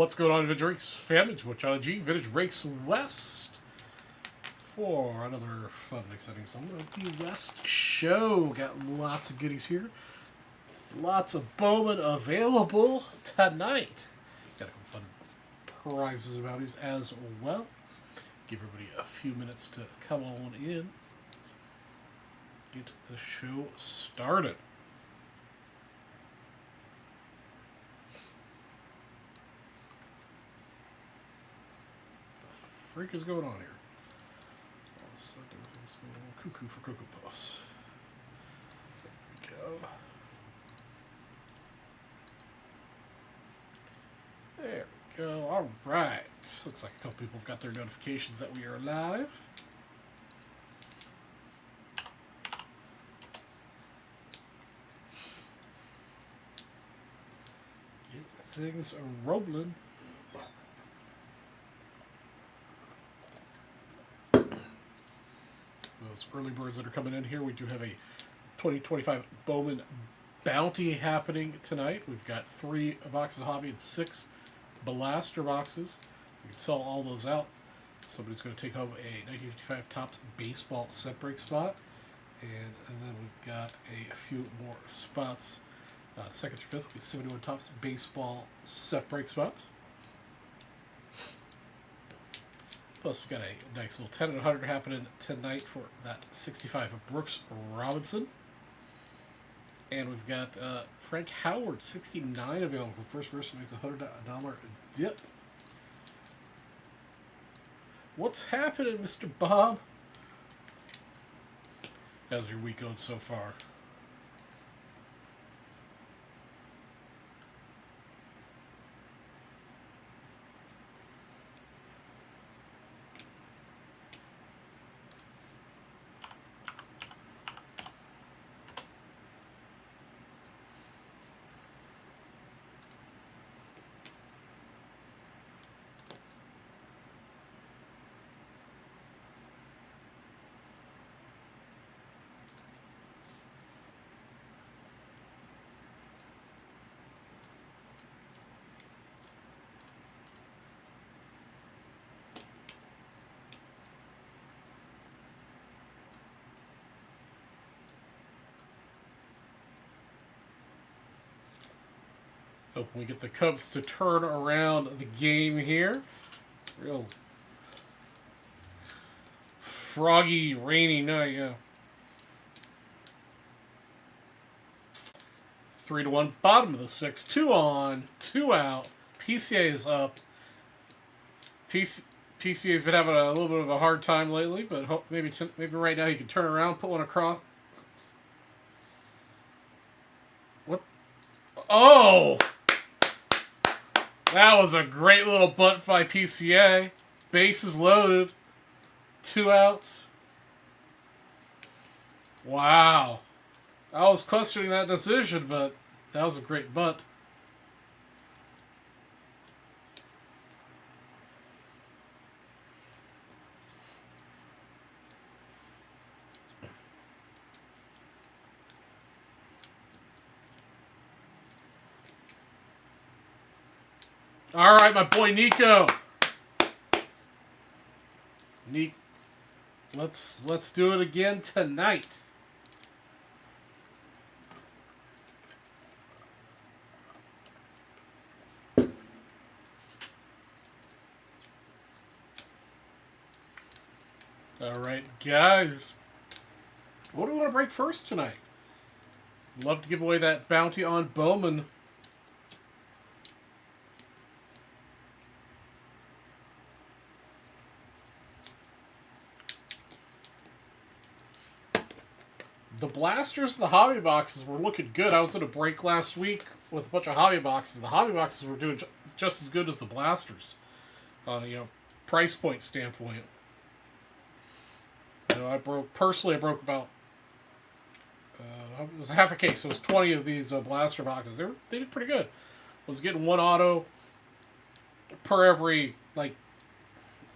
What's going on, Vintage Breaks family? Twitch G, Vintage Breaks West for another fun and exciting summer of the West Show. Got lots of goodies here. Lots of Bowman available tonight. Got a couple fun prizes and bounties as well. Give everybody a few minutes to come on in. Get the show started. Freak is going on here? All of a sudden, everything's going a little cuckoo for Cocoa Puffs. There we go. There we go. All right. Looks like a couple people have got their notifications that we are live. Get things rolling. Those early birds that are coming in here, we do have a 2025 Bowman bounty happening tonight. We've got 3 boxes of hobby and 6 blaster boxes. We can sell all those out. Somebody's going to take home a 1955 Topps baseball set break spot. And then we've got a few more spots. 2nd through 5th, we get 71 Topps baseball set break spots. Plus, we've got a nice little 10 and 100 happening tonight for that 65 of Brooks Robinson. And we've got Frank Howard, 69 available. First person makes a $100 dip. What's happening, Mr. Bob? How's your week going so far? Hoping we get the Cubs to turn around the game here. Real froggy, rainy night, yeah. 3-1, bottom of the 6th. 2 on, 2 out. PCA is up. PCA's been having a little bit of a hard time lately, but maybe right now he can turn around, put one across. What? Oh! That was a great little bunt by PCA. Bases loaded. 2 outs. Wow. I was questioning that decision, but that was a great bunt. All right, my boy Nico. Let's do it again tonight. All right, guys. What do we want to break first tonight? Love to give away that bounty on Bowman. The blasters and the hobby boxes were looking good. I was at a break last week with a bunch of hobby boxes. The hobby boxes were doing just as good as the blasters on a price point standpoint. I broke about it was half a case, so it was 20 of these blaster boxes. They did pretty good. I was getting 1 auto per every I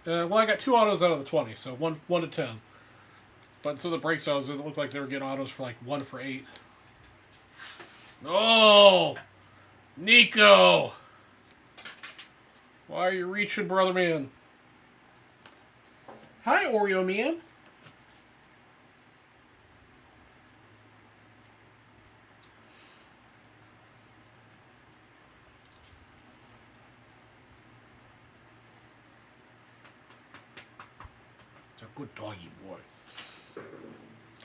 got 2 autos out of the 20, so 1 to 10. But some of the break sales, it looked like they were getting autos for like 1 for 8. Oh! Nico! Why are you reaching, brother man? Hi, Oreo man. It's a good doggy boy.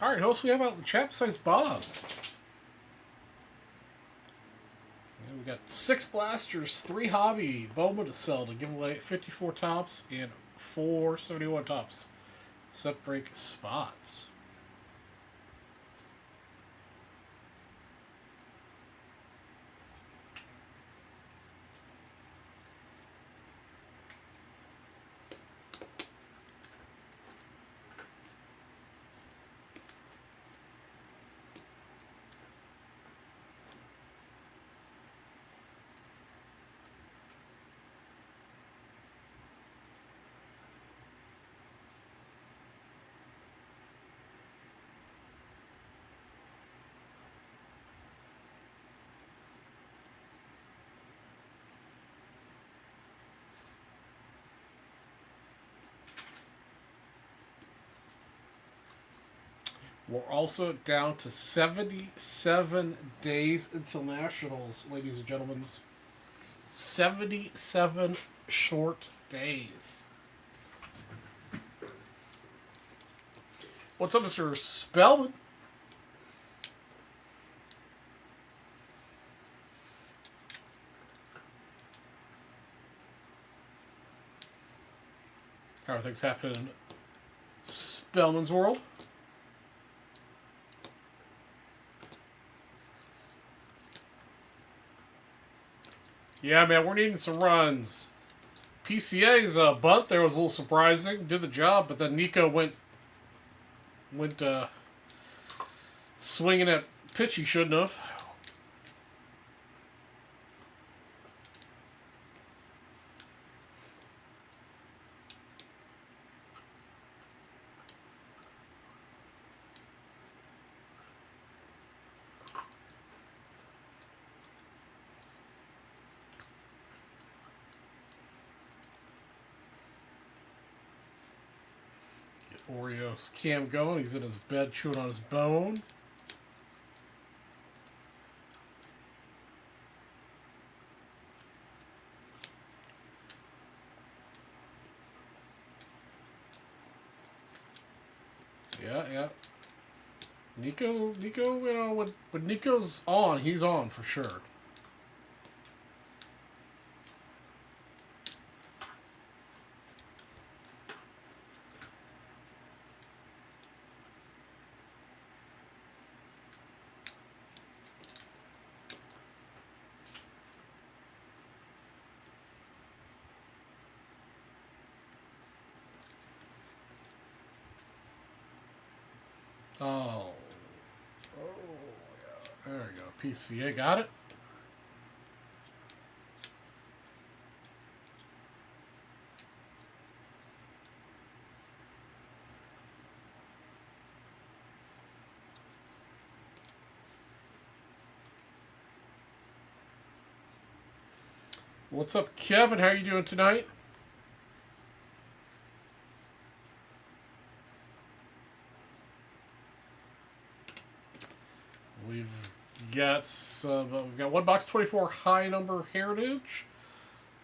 All right, who else we have out in the chat besides Bob? And we got 6 blasters, 3 hobby, Bowman to sell to give away 54 tops and 471 tops. Set break spots. We're also down to 77 days until Nationals, ladies and gentlemen. 77 short days. What's up, Mr. Spellman? How are things happening in Spellman's world? Yeah, man, we're needing some runs. PCA's bunt there was a little surprising. Did the job, but then Nico went swinging at pitch he shouldn't have. Oreo's cam going. He's in his bed chewing on his bone. Yeah. Nico, you know, when Nico's on, he's on for sure. Oh, yeah. There we go. PCA got it. What's up, Kevin? How are you doing tonight? We've got one box 24 high number heritage.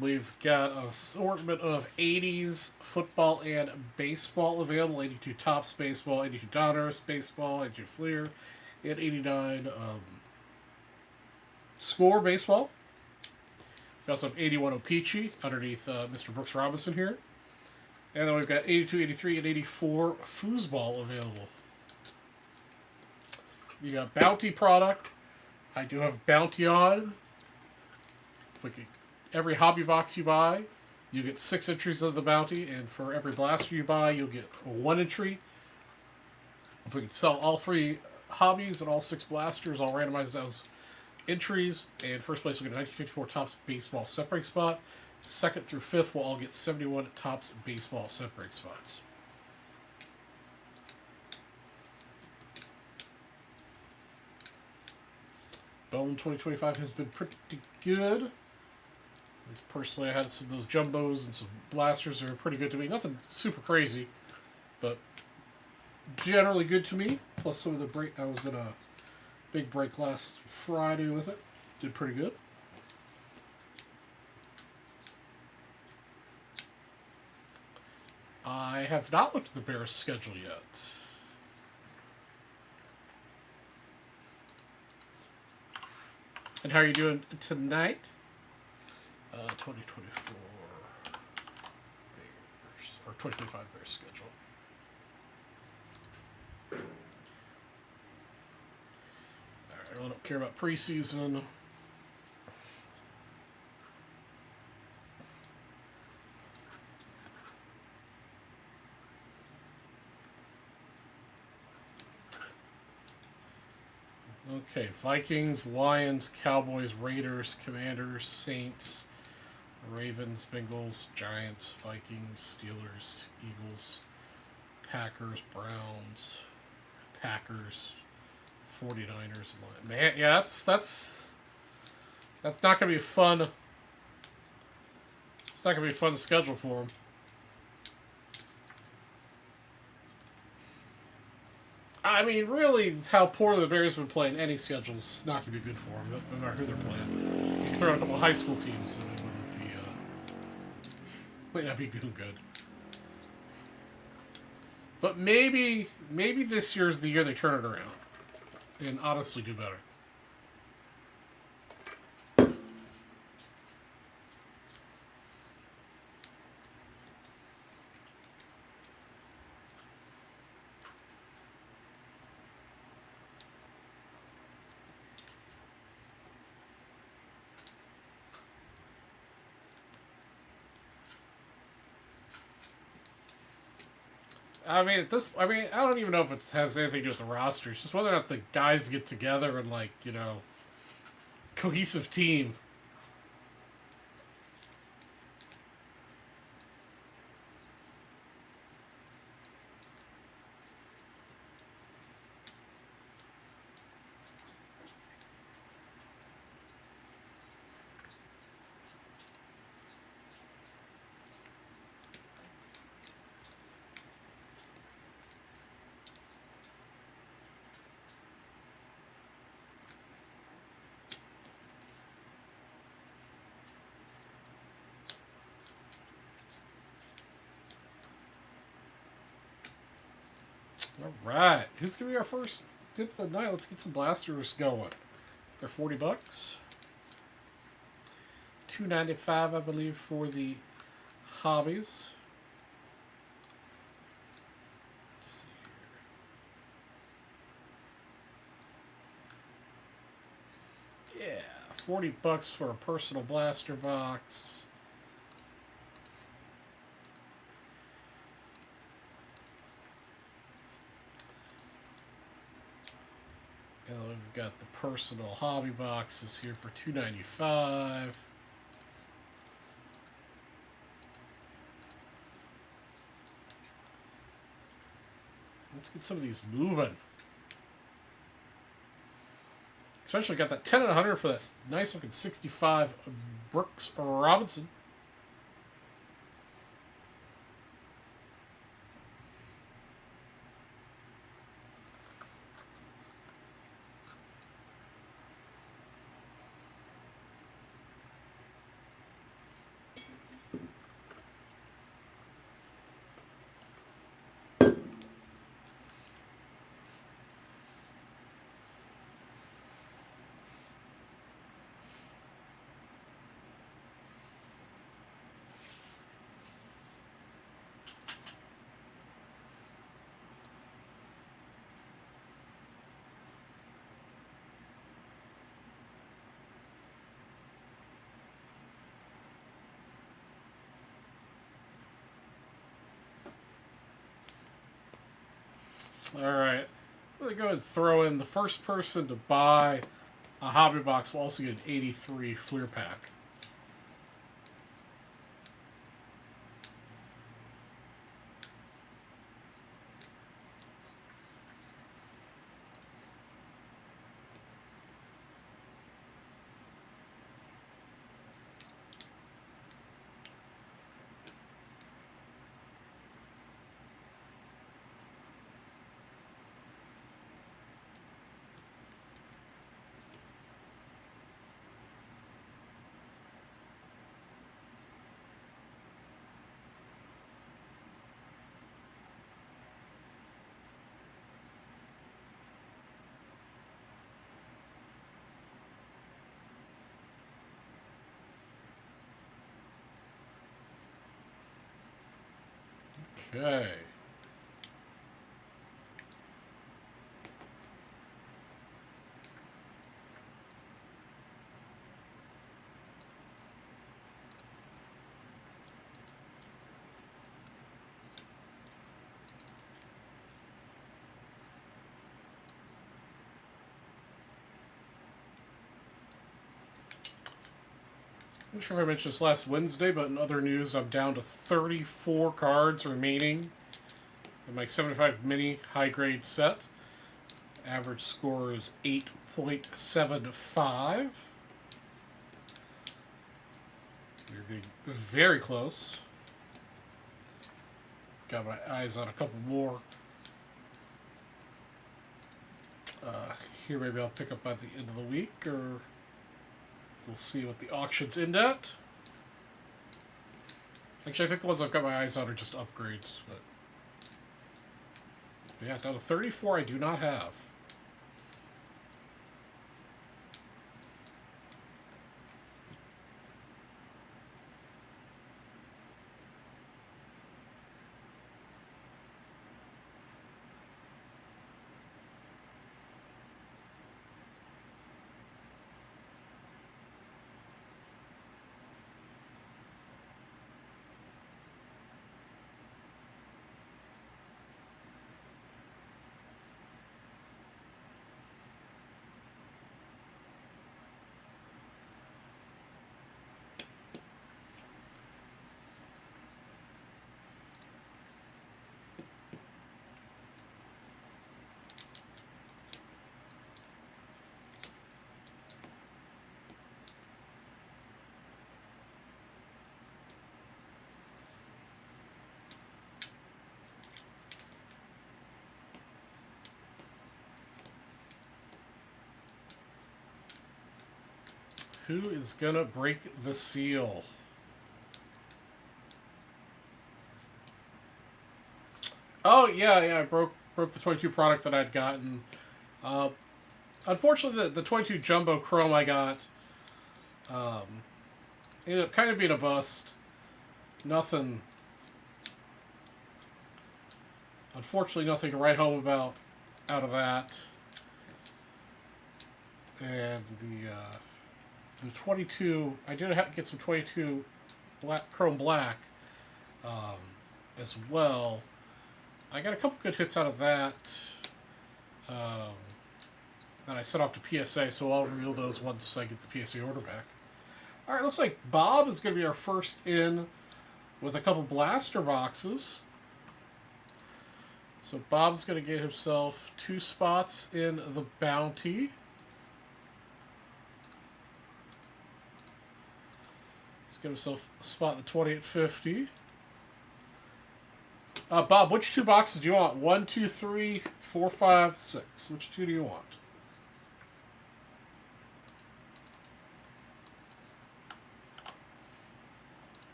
We've got an assortment of 80s football and baseball available. 82 Topps baseball, 82 Donruss baseball, 82 Fleer, and 89 Score baseball. We also have 81 O-Pee-Chee underneath Mr. Brooks Robinson here. And then we've got 82, 83, and 84 foosball available. You got Bounty product. I do have Bounty on. Every hobby box you buy, you get 6 entries of the Bounty, and for every blaster you buy, you'll get 1 entry. If we can sell all 3 hobbies and all 6 blasters, I'll randomize those entries. And first place will get a 1954 Topps baseball set break spot. Second through 5th will all get 71 Topps baseball set break spots. Bone 2025 has been pretty good. At least personally, I had some of those jumbos and some blasters that are pretty good to me. Nothing super crazy, but generally good to me. Plus some of the break. I was at a big break last Friday with it. Did pretty good. I have not looked at the Bears' schedule yet. And how are you doing tonight? 2024 Bears, or 2025 Bears schedule. Alright, I really don't care about preseason. Okay, Vikings, Lions, Cowboys, Raiders, Commanders, Saints, Ravens, Bengals, Giants, Vikings, Steelers, Eagles, Packers, Browns, Packers, 49ers. Man, yeah, that's not gonna be fun. It's not gonna be a fun schedule for them. I mean, really, how poorly the Bears have been playing any schedule is not going to be good for them, no matter who they're playing. You can throw in a couple of high school teams and it wouldn't be, might not be doing good. But maybe this year's the year they turn it around and honestly do better. I mean, I don't even know if it has anything to do with the roster. It's just whether or not the guys get together and, like, cohesive team. All right, who's gonna be our first tip of the night? Let's get some blasters going. They're $40. $2.95, I believe, for the hobbies. Let's see here. Yeah, $40 for a personal blaster box. And we've got the personal hobby boxes here for $2.95. Let's get some of these moving. Especially got that 10 and 100 for that nice looking 65 Brooks Robinson. Alright. I'm going to go ahead and throw in the first person to buy a hobby box will also get an 83 Fleer pack. Okay. I'm not sure if I mentioned this last Wednesday, but in other news, I'm down to 34 cards remaining in my 75 mini high grade set. Average score is 8.75. You're getting very close. Got my eyes on a couple more. Here, maybe I'll pick up by the end of the week, or we'll see what the auctions end at. Actually, I think the ones I've got my eyes on are just upgrades. But yeah, down to 34 I do not have. Who is gonna break the seal? Oh yeah, I broke the 22 product that I'd gotten. Unfortunately, the 22 Jumbo Chrome I got ended up kind of being a bust. Nothing. Unfortunately, nothing to write home about out of that. And the 22, I did get some 22 Chrome Black as well. I got a couple good hits out of that. And I sent off to PSA, so I'll reveal those once I get the PSA order back. Alright, looks like Bob is going to be our first in with a couple blaster boxes. So Bob's going to get himself 2 spots in the bounty. Let's get himself a spot in the 2850. Bob, which 2 boxes do you want? 1, 2, 3, 4, 5, 6. Which 2 do you want?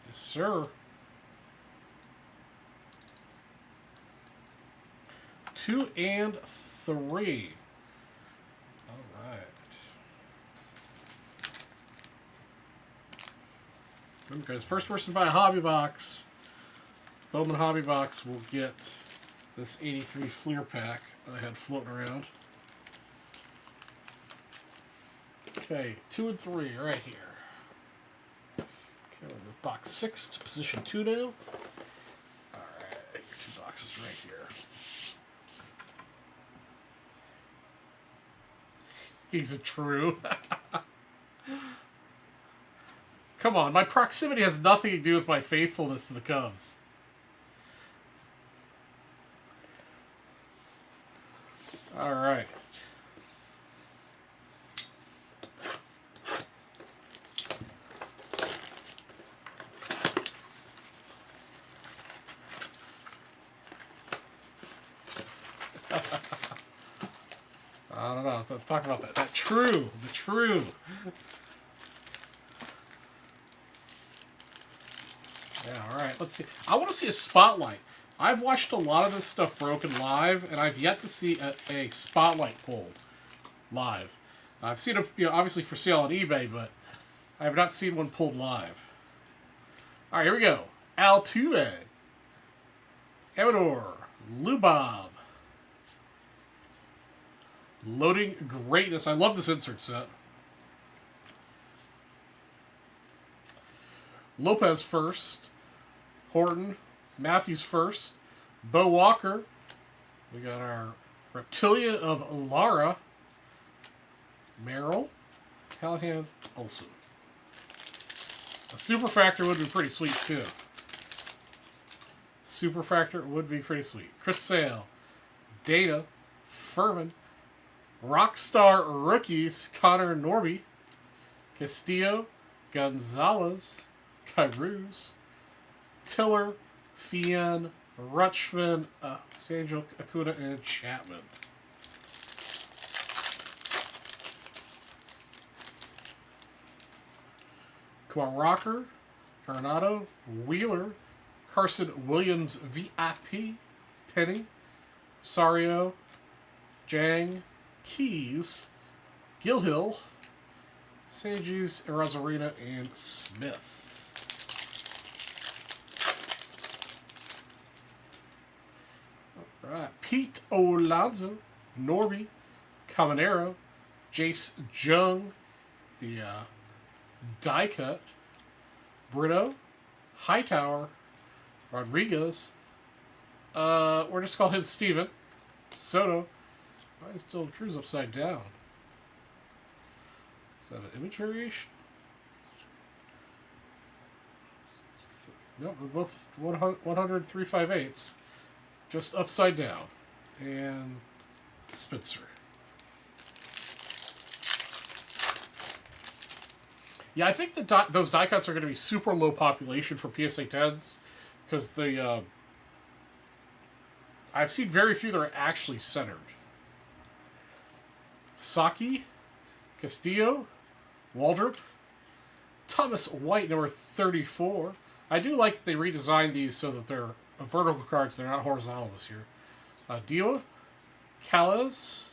Yes, sir. 2 and 3. All right. Remember, guys, first person to buy a hobby box, Bowman Hobby Box, will get this 83 Fleer pack that I had floating around. Okay, 2 and 3 right here. Okay, we'll move box 6 to position 2 now. Alright, your 2 boxes right here. He's a true. Come on, my proximity has nothing to do with my faithfulness to the Cubs. Alright. I don't know. I'm talking about that true. The true. Yeah, all right. Let's see. I want to see a spotlight. I've watched a lot of this stuff broken live, and I've yet to see a spotlight pulled live. I've seen it, obviously for sale on eBay, but I have not seen one pulled live. All right, here we go. Altuve, Amador, Lubob. Loading greatness. I love this insert set. Lopez first. Horton. Matthews first. Bo Walker. We got our Reptilian of Lara. Merrill. Callahan. Olsen. A Superfractor would be pretty sweet, too. Superfractor would be pretty sweet. Chris Sale. Data. Furman. Rockstar rookies. Connor Norby. Castillo. Gonzalez. Kyrus. Tiller. Fian. Rutschman. Sanjo Acuna. And Chapman. Rocker, Coronado, Wheeler, Carson Williams VIP, Penny, Sario, Jang, Keys, Gilhill, Sages, Arazarena, and Smith. All right, Pete Alonso, Norby, Caminero, Jace Jung, the die cut, Brito, Hightower, Rodriguez. We're just call him Steven. Soto. Why is Dylan Cruz upside down? Is that an image variation? No, they're both 103.5/8. Just upside down. And Spencer. Yeah, I think those die cuts are going to be super low population for PSA 10s because I've seen very few that are actually centered. Saki, Castillo, Waldrop, Thomas White, number 34. I do like that they redesigned these so that they're vertical cards. They're not horizontal this year. Diwa, Calles,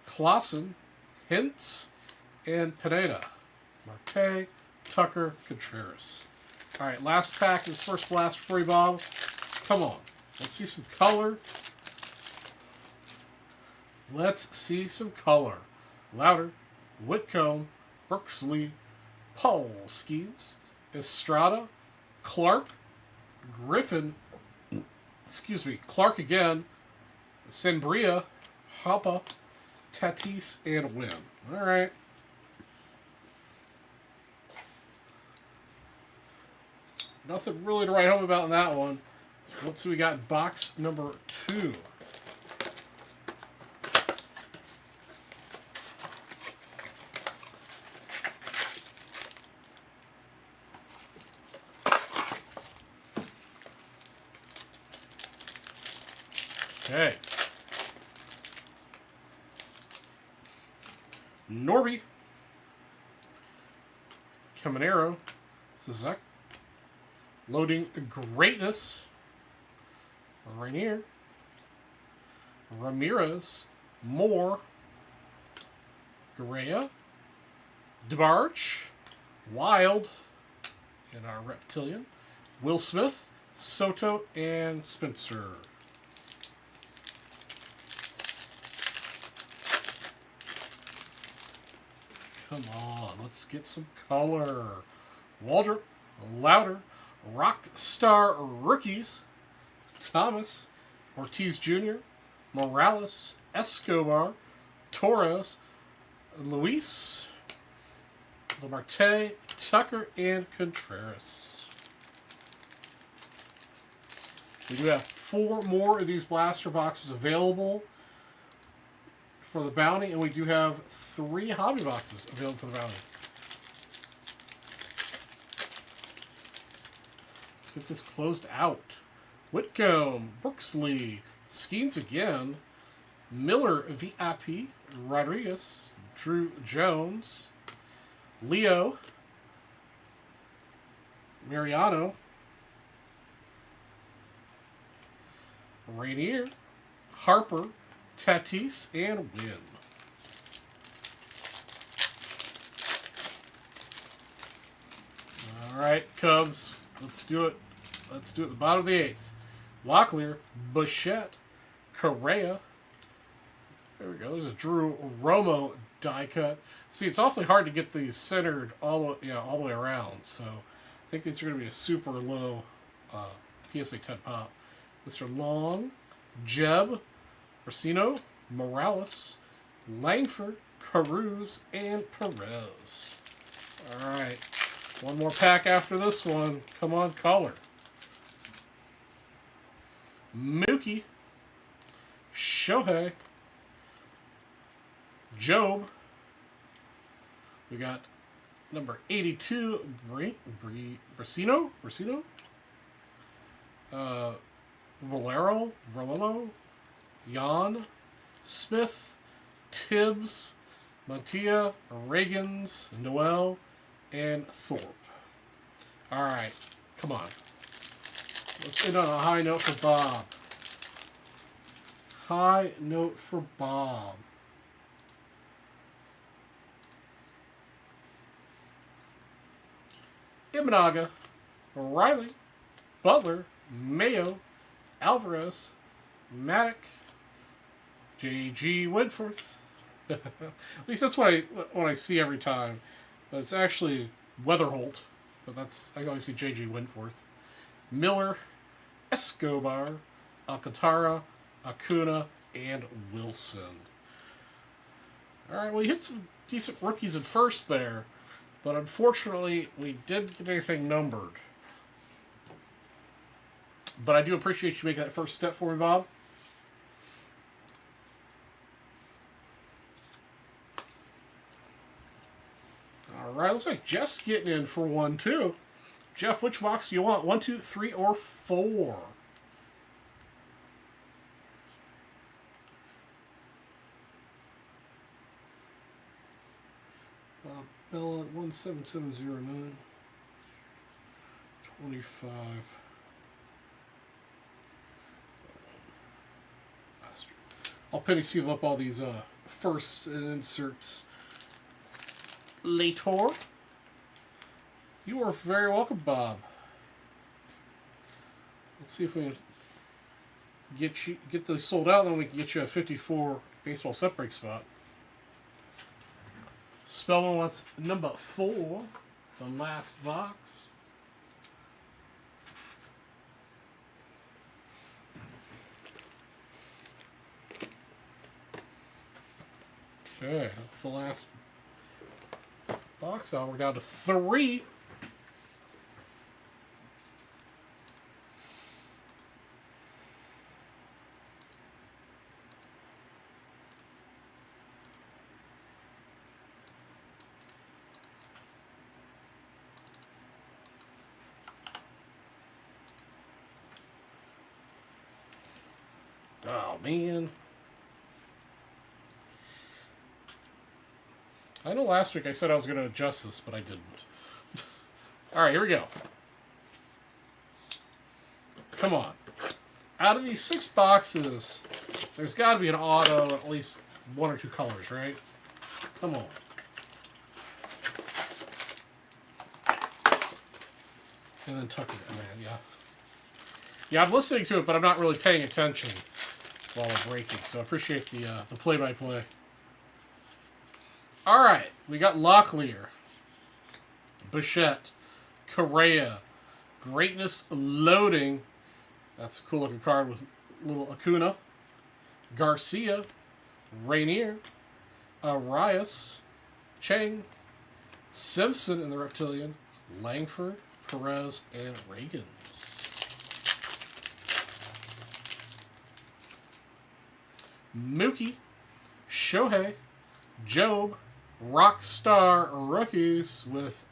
Clausen, Hintz, and Pineda. Marte, Tucker, Contreras. All right, last pack is first blast for you, Bob. Come on. Let's see some color. Let's see some color. Louder, Whitcomb, Brooksley, Paul Skeens, Estrada, Clark, Griffin, Clark again, Sembria, Hoppa, Tatis, and Wynn. All right. Nothing really to write home about in that one. Let's see, we got box number 2. Okay. Norby. Caminero. Zuzak. Loading greatness. Rainier. Ramirez. Moore. Correa. DeBarge. Wild. And our Reptilian. Will Smith. Soto. And Spencer. Come on, let's get some color. Waldrop, Louder, Rockstar Rookies, Thomas, Ortiz Jr., Morales, Escobar, Torres, Luis, Lamarte, Tucker, and Contreras. We do have 4 more of these blaster boxes available for the bounty, and we do have 3 hobby boxes available for the bounty. Let's get this closed out. Whitcomb, Brooksley, Skeens again, Miller VIP, Rodriguez, Drew Jones, Leo, Mariano, Rainier, Harper, Tatis, and Wynn. All right, Cubs. Let's do it. Let's do it at the bottom of the 8th. Locklear, Bichette, Correa. There we go. There's a Drew Romo die cut. See, it's awfully hard to get these centered all the way around. So I think these are going to be a super low PSA 10 pop. Mr. Long, Jeb, Racino, Morales, Langford, Caruso, and Perez. All right. One more pack after this one. Come on, color. Mookie, Shohei, Job. We got number 82, Brasino, Valero, Jan, Smith, Tibbs, Montilla, Reagans, Noel, and Thorpe. All right, come on. Let's end on a high note for Bob. High note for Bob. Imanaga, Riley, Butler, Mayo, Alvarez, Maddock, J.G. Wentworth. At least that's what I see every time. But it's actually Weatherholt. But I always see J.G. Wentworth. Miller, Escobar, Alcantara, Acuna, and Wilson. All right, well, you hit some decent rookies at first there. But unfortunately, we didn't get anything numbered. But I do appreciate you making that first step for me, Bob. All right, looks like Jeff's getting in for one, too. Jeff, which box do you want? 1, 2, 3, or 4? Bella 17709 25. I'll penny seal up all these first inserts later. You are very welcome, Bob. Let's see if we can get those sold out, then we can get you a 54 baseball set break spot. Spellman wants number 4, the last box. Okay, that's the last box out. We're down to 3. Oh, man. I know last week I said I was going to adjust this, but I didn't. All right, here we go. Come on. Out of these 6 boxes, there's got to be an auto, at least 1 or 2 colors, right? Come on. And then tuck it in, man, yeah. Yeah, I'm listening to it, but I'm not really paying attention while I'm breaking, so I appreciate the play-by-play. All right, we got Locklear, Bichette, Correa, Greatness Loading. That's a cool-looking card with little Acuna. Garcia, Rainier, Arias, Chang, Simpson in the Reptilian, Langford, Perez, and Reagans. Mookie, Shohei, Job, Rockstar Rookies with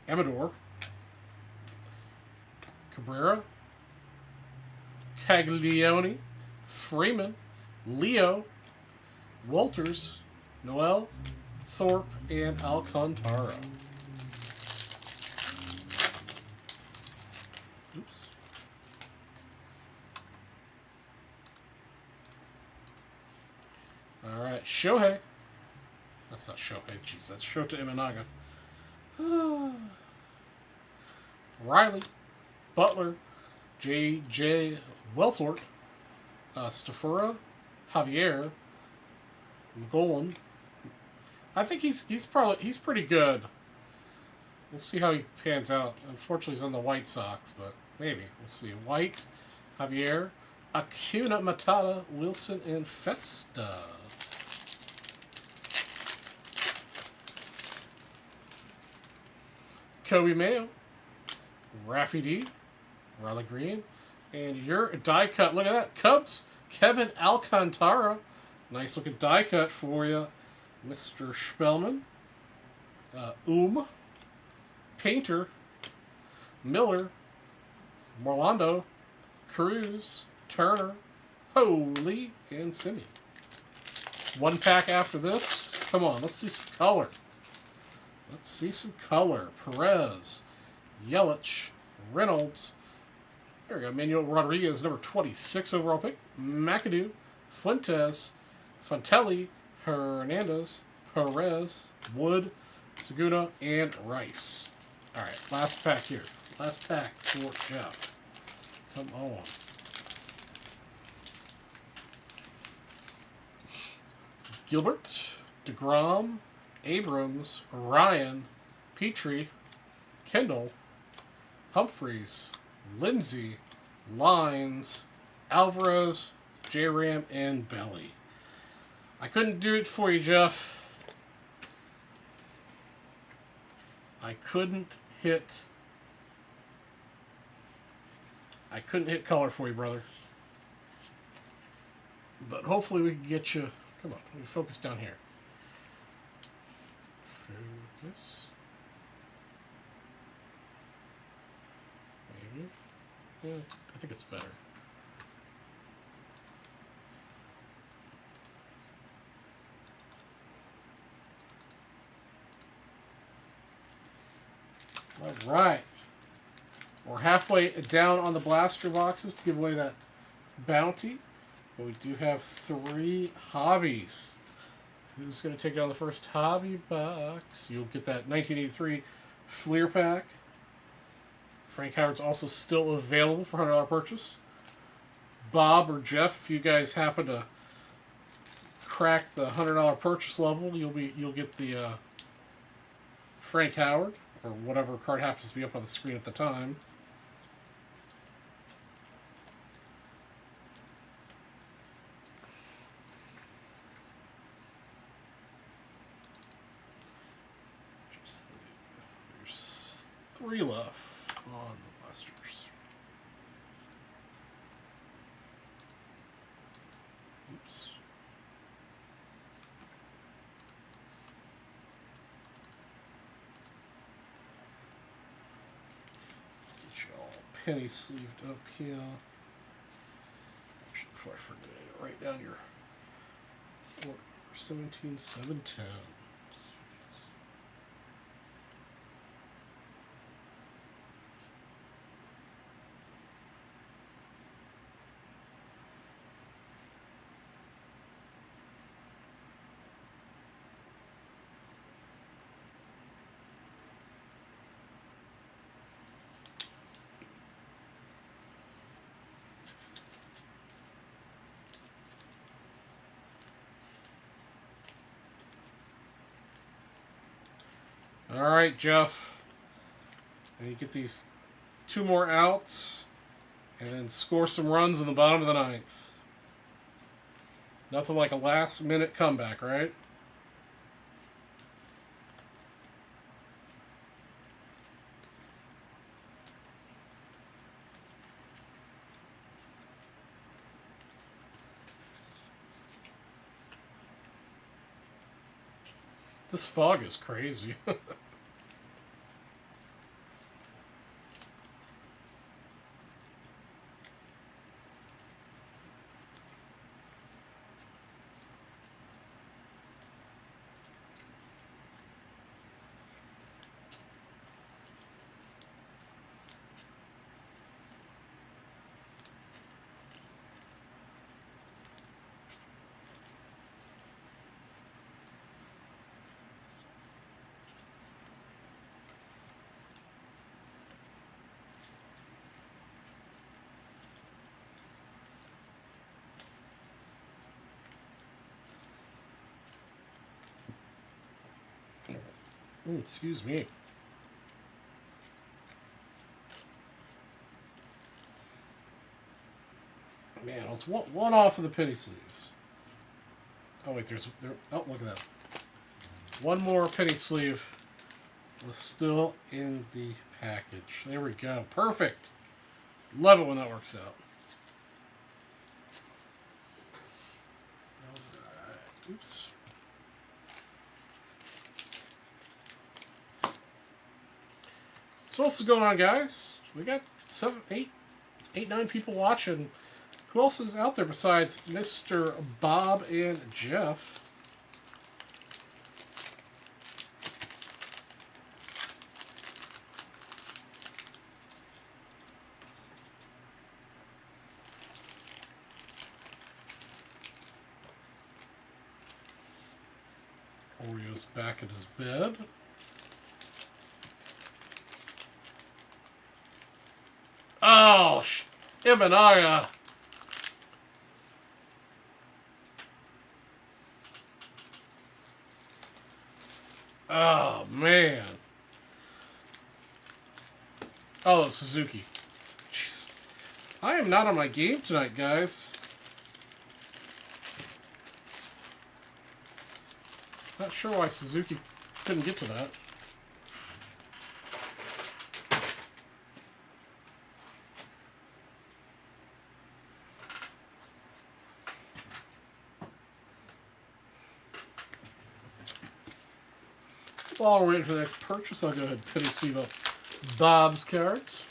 Amador, Cabrera, Caglione, Freeman, Leo, Walters, Noel, Thorpe, and Alcantara. Oops. All right, Shohei. That's not Shohei. Jeez, that's Shota Imanaga. Riley, Butler, J.J. Welfort, Stafura, Javier, Golan. I think he's pretty good. We'll see how he pans out. Unfortunately, he's on the White Sox, but maybe we'll see. White, Javier, Acuna Matata, Wilson, and Festa. Kobe Mayo, Raffy D, Riley Green, and your die cut. Look at that. Cubs, Kevin Alcantara. Nice looking die cut for you, Mr. Spellman. Painter, Miller, Morlando, Cruz, Turner, Holy, and Simi. One pack after this. Come on, let's see some color. Let's see some color. Perez, Yelich, Reynolds. There we go. Manuel Rodriguez, number 26 overall pick. McAdoo, Fuentes, Fontelli, Hernandez, Perez, Wood, Segura, and Rice. All right, last pack here. Last pack for Jeff. Come on. Gilbert, DeGrom, Abrams, Ryan, Petrie, Kendall, Humphreys, Lindsey, Lines, Alvarez, J-Ram, and Belly. I couldn't do it for you, Jeff. I couldn't hit color for you, brother. But hopefully we can get you. Come on, let me focus down here. Focus. Maybe. Yeah, I think it's better. All right. We're halfway down on the blaster boxes to give away that bounty. But we do have 3 hobbies. Who's going to take on the first hobby box? You'll get that 1983 Fleer pack. Frank Howard's also still available for $100 purchase. Bob or Jeff, if you guys happen to crack the $100 purchase level, you'll get the Frank Howard, or whatever card happens to be up on the screen at the time. There's 3 left on the blasters. Oops. Get you all penny sleeved up here. Actually, before I forget it, write down your order. 17,710. All right, Jeff. And you get these 2 more outs, and then score some runs in the bottom of the 9th. Nothing like a last-minute comeback, right? This fog is crazy. Excuse me. Man, I was one off of the penny sleeves. Oh wait, oh, look at that. One more penny sleeve was still in the package. There we go. Perfect. Love it when that works out. Alright. Oops. So what's going on, guys? We got 9 people watching. Who else is out there besides Mr. Bob and Jeff? Oreo's back in his bed. Oh, Imanaya. Oh, man. Oh, Suzuki. Jeez. I am not on my game tonight, guys. Not sure why Suzuki couldn't get to that. While we're waiting for the next purchase, I'll go ahead and penny sleeve up Bob's cards.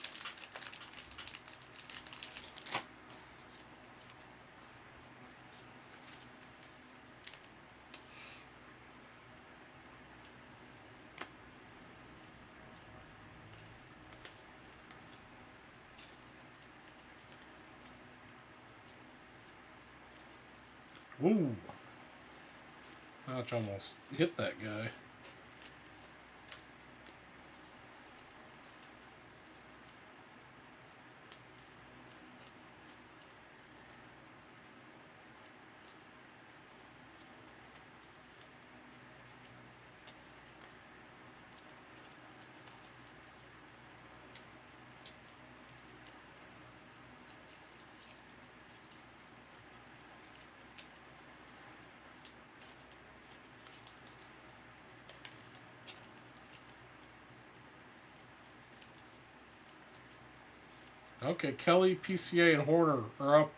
Ooh. Ouch, almost hit that guy. Okay, Kelly, PCA, and Horner are up.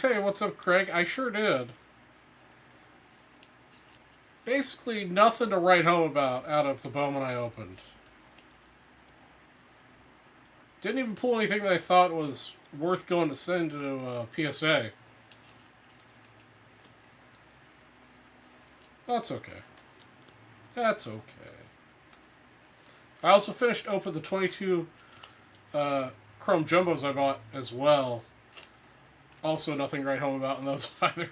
Hey, what's up, Craig? I sure did. Basically, nothing to write home about out of the Bowman I opened. Didn't even pull anything that I thought was worth going to send to PSA. That's okay. That's okay. I also finished open the 22 Chrome Jumbos I bought as well. Also nothing to write home about in those either.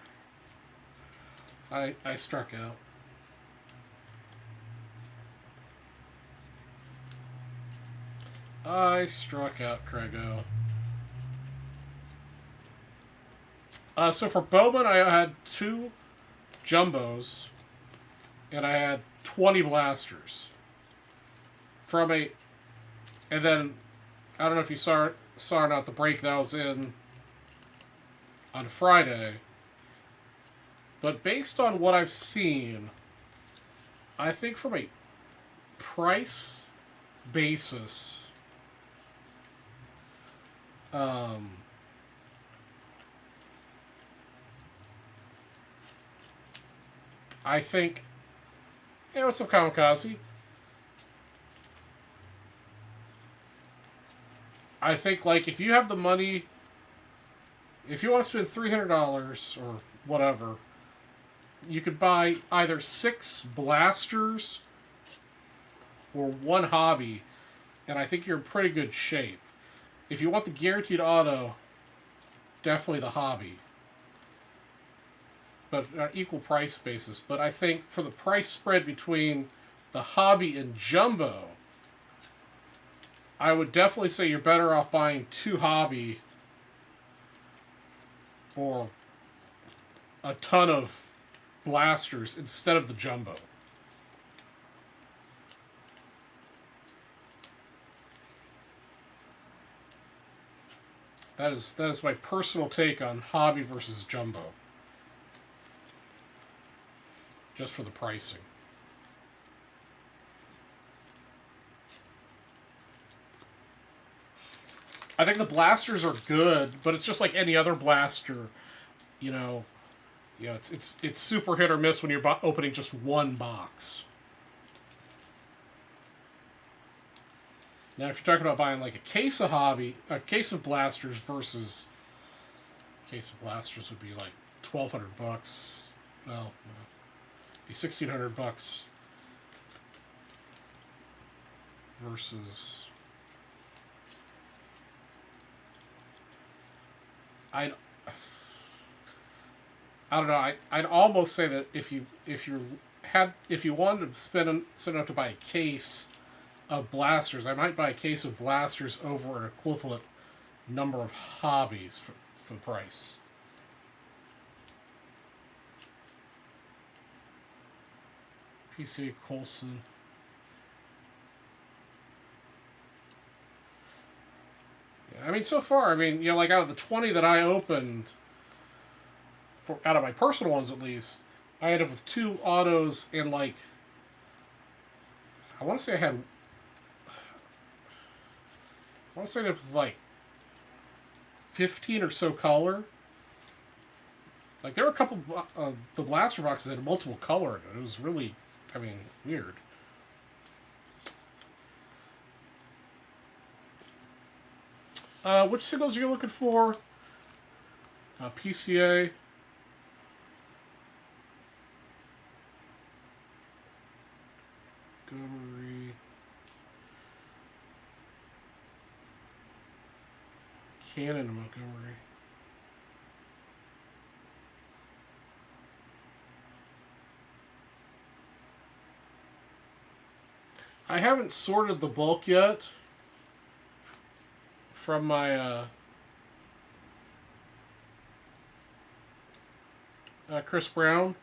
I struck out. I struck out, Craigo. So for Bowman, I had 2 Jumbos. And I had 20 blasters. And then, I don't know if you saw or not the break that I was in on Friday. But based on what I've seen, I think from a price basis, I think... Hey, what's up, Kamikaze? I think, like, if you have the money, if you want to spend $300 or whatever, you could buy either 6 blasters or 1 hobby, and I think you're in pretty good shape. If you want the guaranteed auto, definitely the hobby. But on an equal price basis. But I think for the price spread between the hobby and jumbo, I would definitely say you're better off buying 2 hobby or a ton of blasters instead of the jumbo. That is my personal take on hobby versus jumbo. Just for the pricing. I think the blasters are good, but it's just like any other blaster, you know. It's super hit or miss when you're opening just one box. Now, if you're talking about buying like a case of blasters versus a case of blasters would be like $1,200. Well, be $1,600 versus. I don't know. I'd almost say that if you wanted to spend enough to buy a case of blasters, I might buy a case of blasters over an equivalent number of hobbies for the price. PC Colson. Yeah, I mean, so far, like out of the 20 that I opened, out of my personal ones at least, I ended up with 2 autos and like, I want to say I ended up with like 15 or so color. Like there were a couple the blaster boxes that had multiple color in it. It was really, weird. Which singles are you looking for? PCA. Montgomery. Cannon Montgomery. I haven't sorted the bulk yet from my Chris Brown.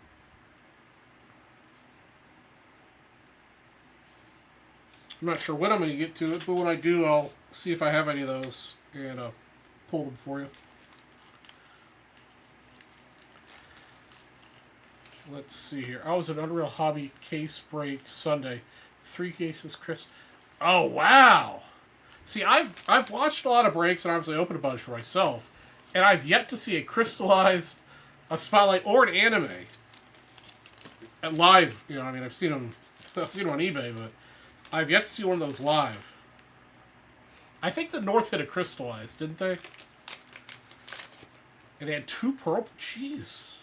I'm not sure when I'm going to get to it, but when I do, I'll see if I have any of those and pull them for you. Let's see here. I was at Unreal Hobby Case Break Sunday. 3 cases, Chris. Oh, wow! See, I've watched a lot of breaks and obviously opened a bunch for myself, and I've yet to see a crystallized, a spotlight, or an anime at live. I've seen them on eBay, but I've yet to see one of those live. I think the North hit a crystallized, didn't they? And they had 2 purple. Jeez.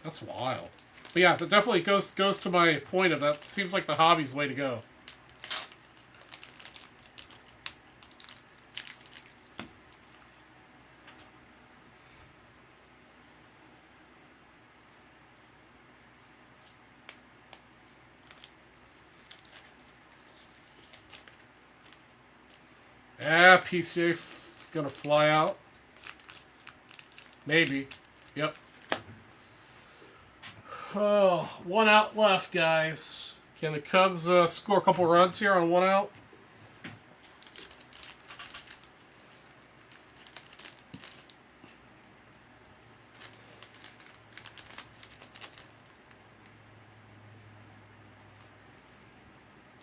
That's wild. But yeah, that definitely goes to my point of that. Seems like the hobby's the way to go. Yeah, PCA gonna fly out. Maybe. Yep. Oh, 1 out left, guys. Can the Cubs score a couple runs here on 1 out?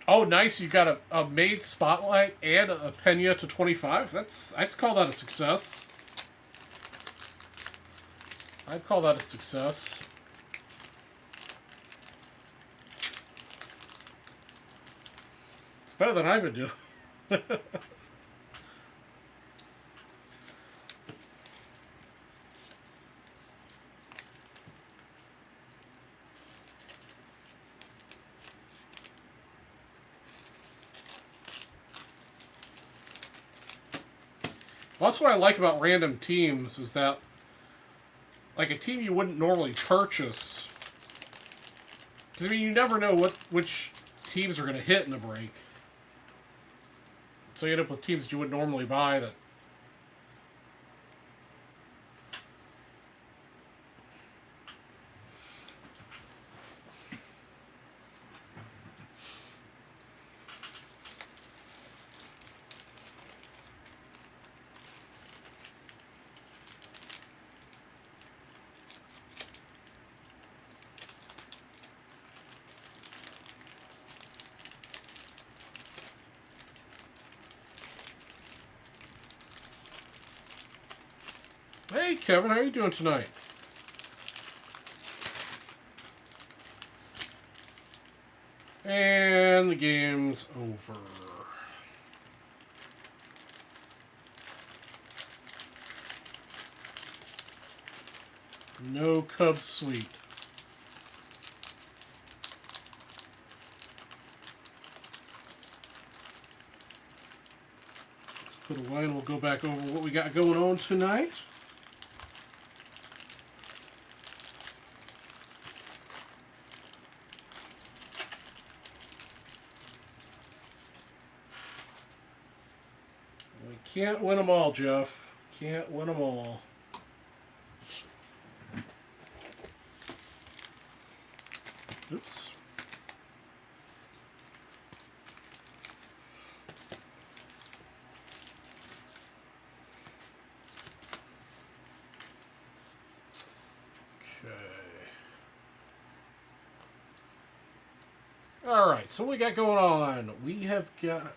Oh, nice. You got a made spotlight and a Pena to 25. I'd call that a success. I'd call that a success. It's better than I've been doing. Well, that's what I like about random teams is that, like, a team you wouldn't normally purchase Because, I mean, you never know which teams are going to hit in the break. So you end up with teams you would normally buy that. Hey, Kevin, how are you doing tonight? And the game's over. No Cubs sweet. Let's put away and we'll go back over what we got going on tonight. Can't win them all, Jeff. Can't win them all. Oops. Okay. All right, so what we got going on? We have got...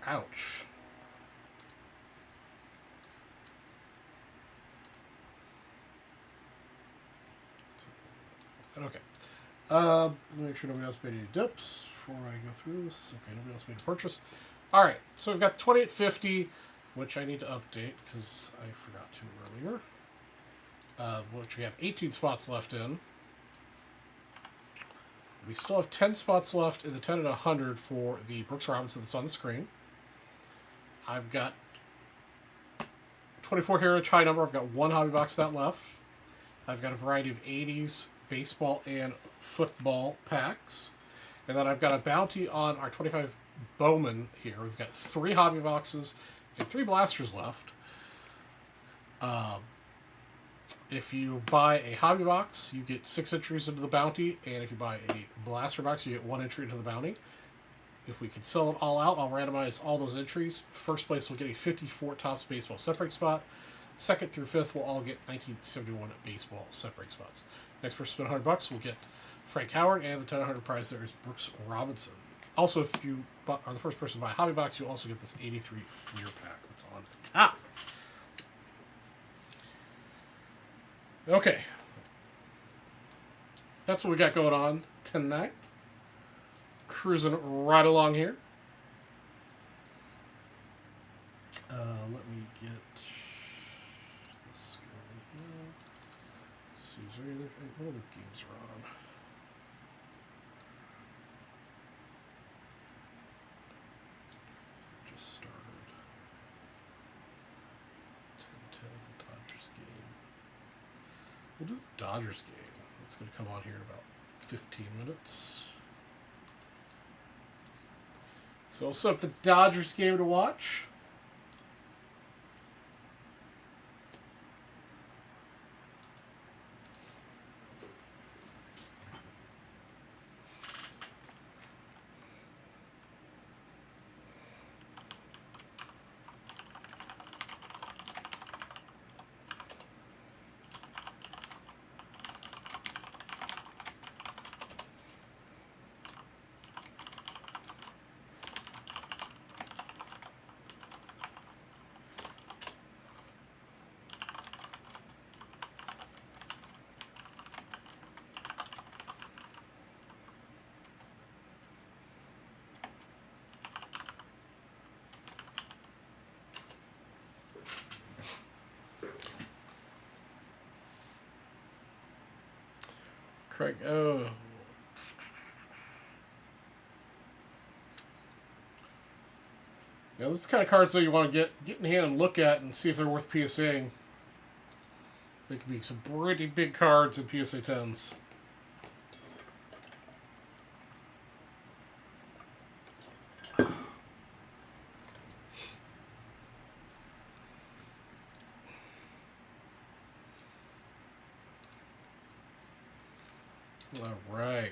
Ouch. Okay. Make sure nobody else made any dips before I go through this. Okay, nobody else made a purchase. All right, so we've got the 2850, which I need to update because I forgot to earlier. Which we have 18 spots left in. We still have 10 spots left in the 10 and 100 for the Brooks Robinson that's on the screen. I've got 24 Heritage High Number. I've got one hobby box of that left. I've got a variety of 80s baseball and football packs. And then I've got a bounty on our 25 Bowman here. We've got 3 hobby boxes and 3 blasters left. If you buy a hobby box, you get 6 entries into the bounty. And if you buy a blaster box, you get 1 entry into the bounty. If we can sell them all out, I'll randomize all those entries. First place will get a 54 Topps baseball separating spot. Second through fifth will all get 1971 baseball separating spots. Next person spend $100 will get Frank Howard, and the 10-100 prize there is Brooks Robinson. Also, if you are the first person to buy a hobby box, you'll also get this 83 Fleer pack that's on the top. Okay. That's what we got going on tonight. Cruising right along here. Let me get this going here. See, is there what other games are on? Just started. 10-10 is the Dodgers game. We'll do the Dodgers game. It's going to come on here in about 15 minutes. So I'll set up the Dodgers game to watch. Craig, oh. Yeah, this is the kind of cards that you want to get in hand and look at and see if they're worth PSAing. They could be some pretty big cards in PSA 10s. All right.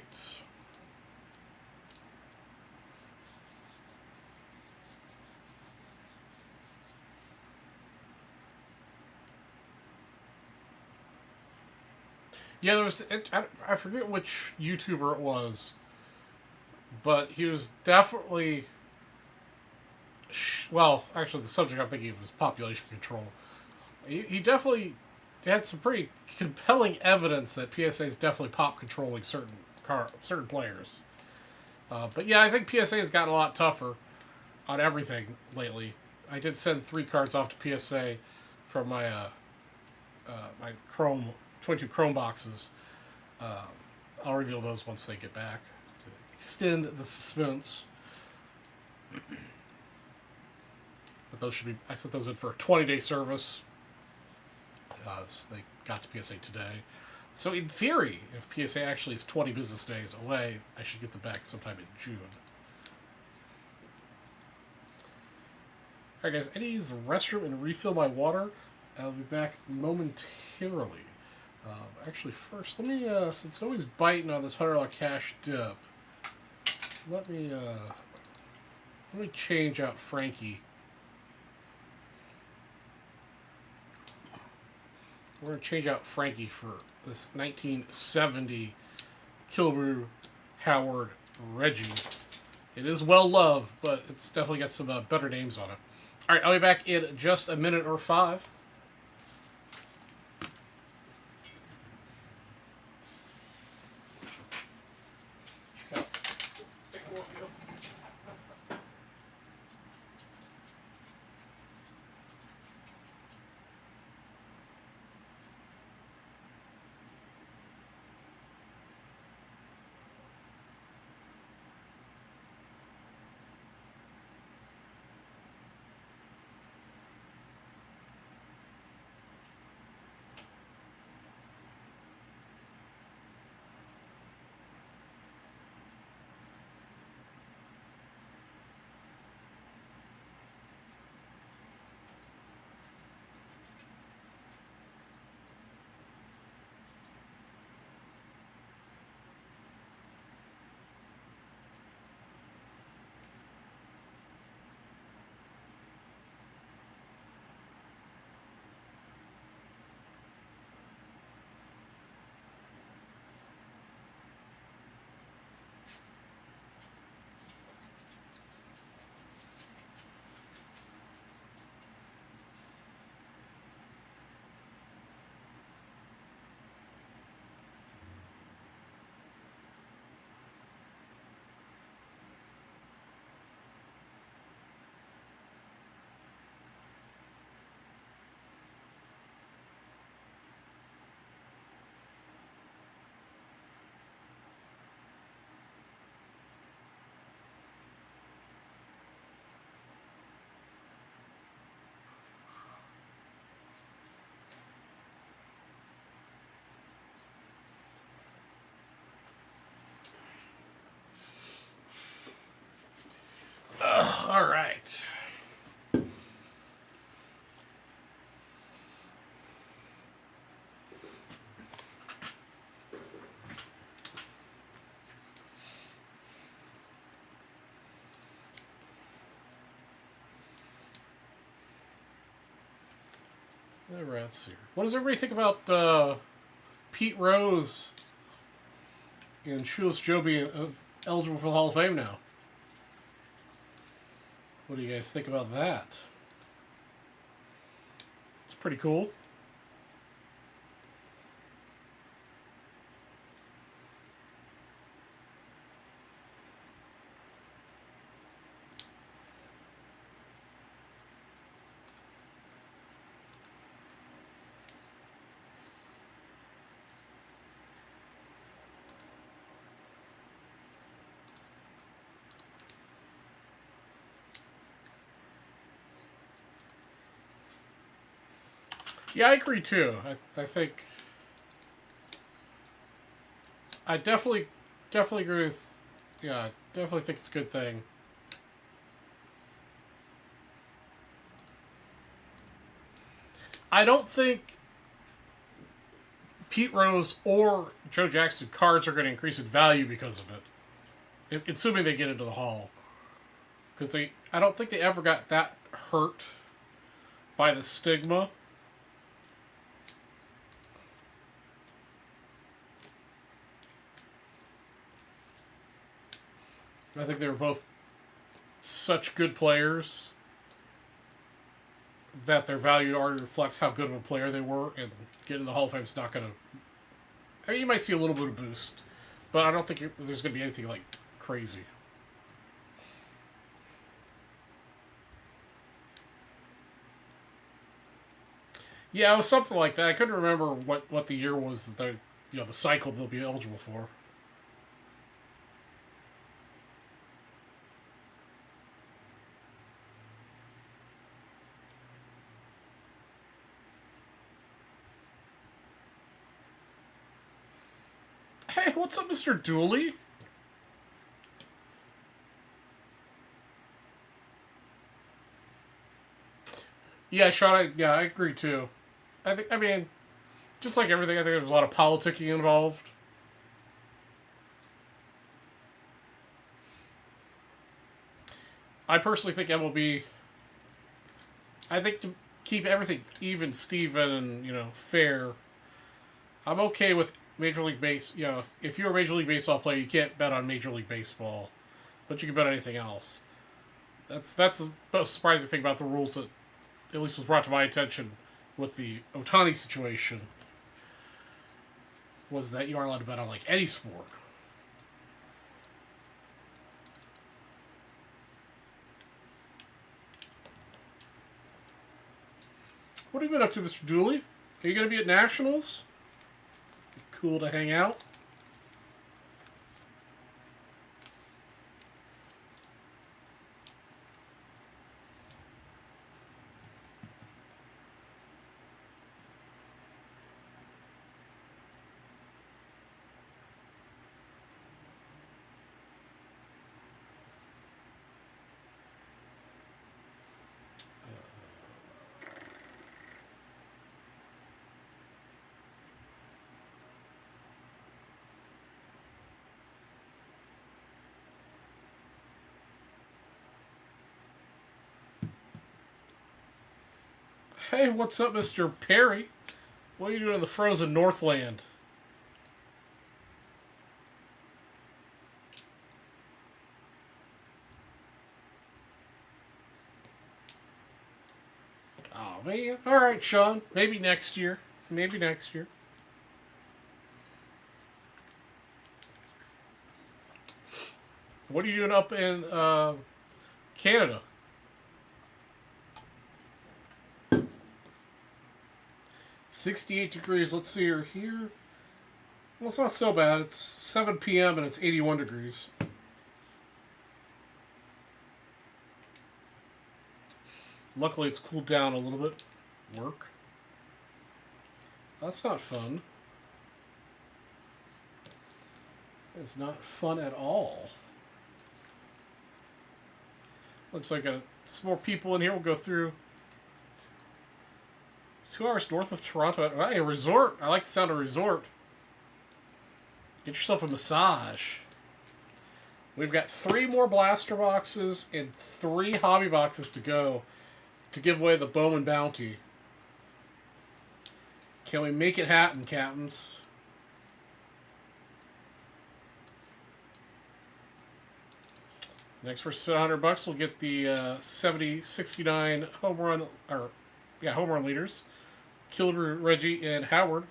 Yeah, there was. I forget which YouTuber it was, but he was definitely. Well, actually, the subject I'm thinking of was population control. He definitely had some pretty compelling evidence that PSA is definitely pop controlling certain players. But yeah, I think PSA has gotten a lot tougher on everything lately. I did send 3 cards off to PSA from my Chrome 22 Chrome boxes. I'll reveal those once they get back to extend the suspense. But those should be. I sent those in for a 20-day service. So they got to PSA today. So in theory, if PSA actually is 20 business days away, I should get them back sometime in June. Alright guys, I need to use the restroom and refill my water. I'll be back momentarily. Actually first, let me, since nobody's biting on this $100 cash dip, let me change out Frankie. We're going to change out Frankie for this 1970 Kilbrew Howard Reggie. It is well loved, but it's definitely got some better names on it. All right, I'll be back in just a minute or 5. All right. The rats here. What does everybody think about Pete Rose and Shoeless Joe being eligible for the Hall of Fame now? What do you guys think about that? It's pretty cool. Yeah, I agree too. I think I definitely agree with. Yeah, definitely think it's a good thing. I don't think Pete Rose or Joe Jackson cards are going to increase in value because of it. Assuming they get into the Hall. Because I don't think they ever got that hurt by the stigma. I think they were both such good players that their value already reflects how good of a player they were, and getting the Hall of Fame is not going to... I mean, you might see a little bit of boost, but I don't think there's going to be anything, like, crazy. Yeah, it was something like that. I couldn't remember what the year was that the cycle they'll be eligible for. Hey, what's up, Mr. Dooley? Yeah, Sean, I agree too. I mean, just like everything, I think there's a lot of politicking involved. I personally think MLB. I think to keep everything even, Steven, and fair. I'm okay with Major League Base. If you're a Major League Baseball player, you can't bet on Major League Baseball, but you can bet on anything else. That's the most surprising thing about the rules that at least was brought to my attention with the Ohtani situation, was that you aren't allowed to bet on like any sport. What have you been up to, Mr. Dooley? Are you going to be at Nationals? Cool to hang out. Hey, what's up, Mr. Perry? What are you doing in the frozen Northland? Oh, man. All right, Sean. Maybe next year. Maybe next year. What are you doing up in Canada? $68. Let's see here. Well, it's not so bad. It's 7 p.m. and it's 81 degrees. Luckily, it's cooled down a little bit. Work. That's not fun. It's not fun at all. Looks like some more people in here. We'll go through. 2 hours north of Toronto. Hey, a resort. I like the sound of resort. Get yourself a massage. We've got 3 more blaster boxes and 3 hobby boxes to go to give away the Bowman Bounty. Can we make it happen, Captains? Next, for $100, we'll get the 69 home run leaders. Kilder, Reggie, and Howard.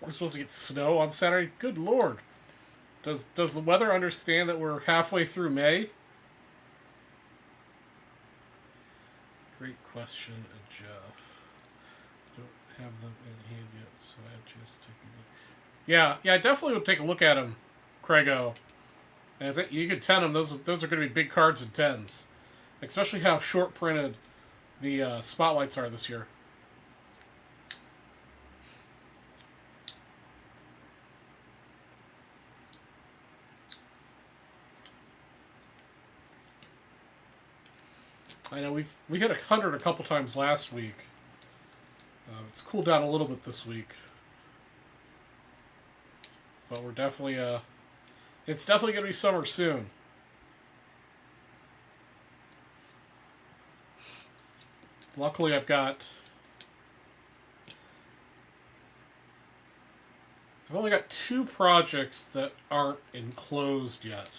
We're supposed to get snow on Saturday. Good Lord. Does the weather understand that we're halfway through May? Great question, Jeff. Don't have them in hand yet, so I just took a look. Yeah, I definitely would take a look at them, Craigo. And if you could 10 them, those are going to be big cards in 10s. Especially how short printed the spotlights are this year. I know we hit 100 a couple times last week. It's cooled down a little bit this week. But we're definitely, it's definitely going to be summer soon. Luckily, I've only got 2 projects that aren't enclosed yet.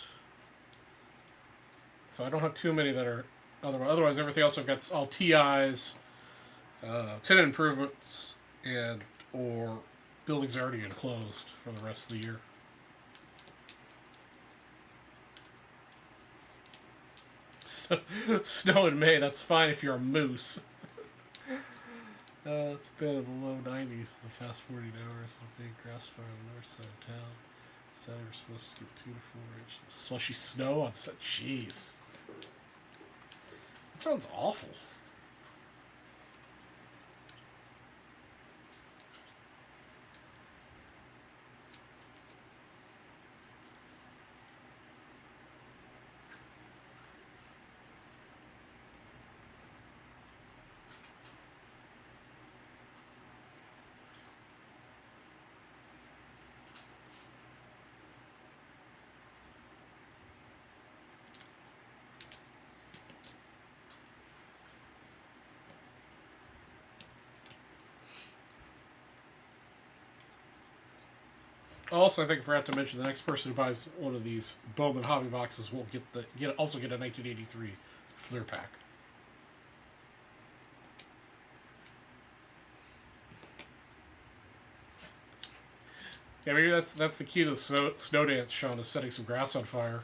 So I don't have too many that are, otherwise everything else I've got all TIs, tenant improvements, and or buildings already enclosed for the rest of the year. Snow in May, that's fine if you're a moose. It's been in the low 90s the past 48 hours. A big grass fire on the north side of town. Said we were supposed to get 2 to 4 inches of slushy snow on set. Jeez. That sounds awful. Also, I think I forgot to mention the next person who buys one of these Bowman hobby boxes will also get a 1983 Fleer pack. Yeah, maybe that's the key to the snow dance, Sean, is setting some grass on fire.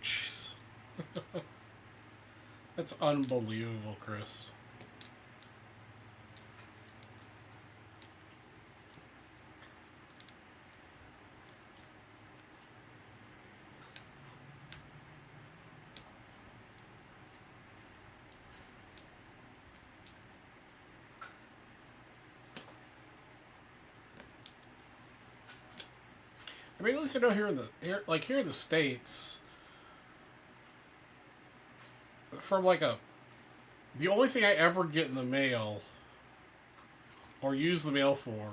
Jeez. That's unbelievable, Chris. I mean, at least I know here in the States, from the only thing I ever get in the mail or use the mail for,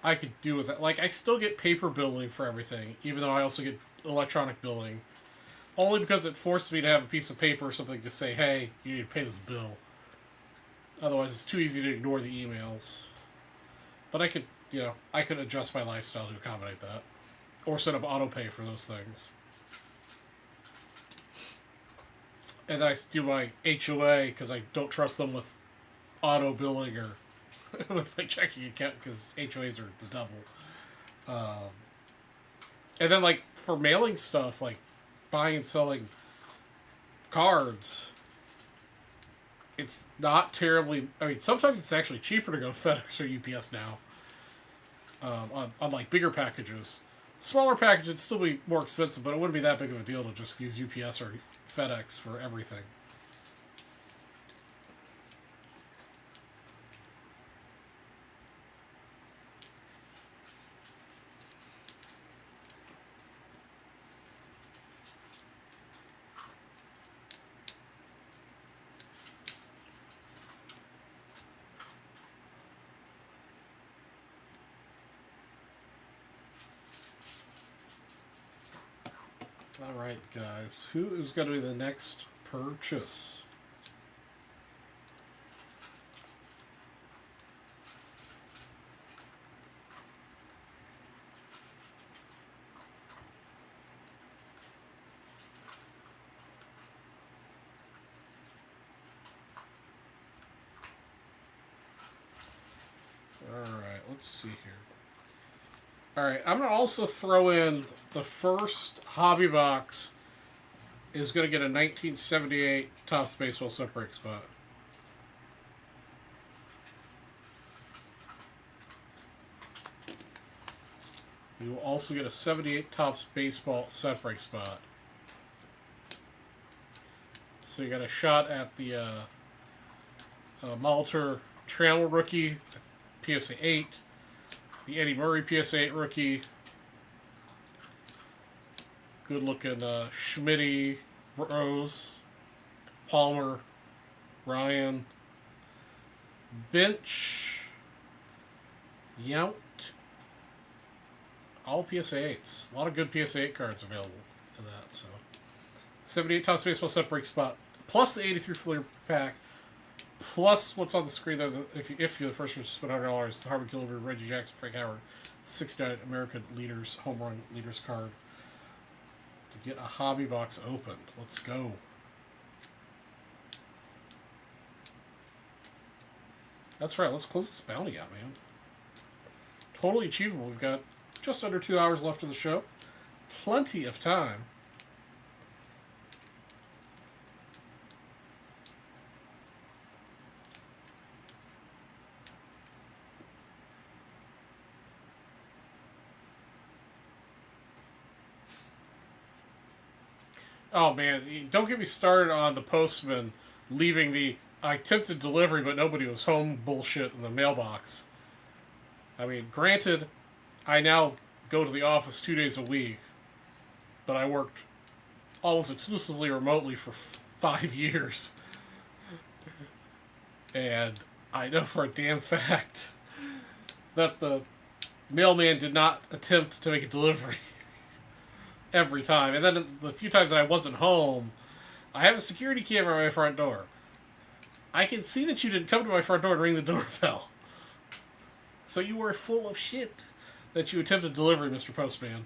I could do with it. Like, I still get paper billing for everything, even though I also get electronic billing. Only because it forces me to have a piece of paper or something to say, hey, you need to pay this bill. Otherwise, it's too easy to ignore the emails. But I could adjust my lifestyle to accommodate that. Or set up auto pay for those things. And then I do my HOA because I don't trust them with auto billing or with my checking account because HOAs are the devil. And then, like, for mailing stuff, like buying and selling cards, it's not terribly. I mean, sometimes it's actually cheaper to go FedEx or UPS now. On like bigger packages, smaller packages would still be more expensive, but it wouldn't be that big of a deal to just use UPS or FedEx for everything. Alright, guys. Who is going to be the next purchase? Alright, let's see here. Alright, I'm going to also throw in the first hobby box is going to get a 1978 Topps Baseball set break spot. We will also get a 78 Topps Baseball set break spot. So you got a shot at the Molitor Trammell rookie, PSA 8, the Eddie Murray PSA 8 rookie, good looking Schmitty, Rose, Palmer, Ryan, Bench, Yount, all PSA 8s. A lot of good PSA 8 cards available in that. So 78 Topps Baseball set break spot, plus the 83 Fleer pack, plus what's on the screen there. If you're the first one to spend $100, the Harvard Gilbert, Reggie Jackson, Frank Howard, 69 American Leaders Home Run Leaders card to get a hobby box opened. Let's go. That's right. Let's close this bounty out, man. Totally achievable. We've got just under 2 hours left of the show. Plenty of time. Oh, man. Don't get me started on the postman leaving the I attempted delivery, but nobody was home bullshit in the mailbox. I mean, granted, I now go to the office 2 days a week, but I worked almost exclusively remotely for 5 years. And I know for a damn fact that the mailman did not attempt to make a delivery every time. And then the few times that I wasn't home, I have a security camera on my front door. I can see that you didn't come to my front door and ring the doorbell. So you were full of shit that you attempted delivery, Mr. Postman.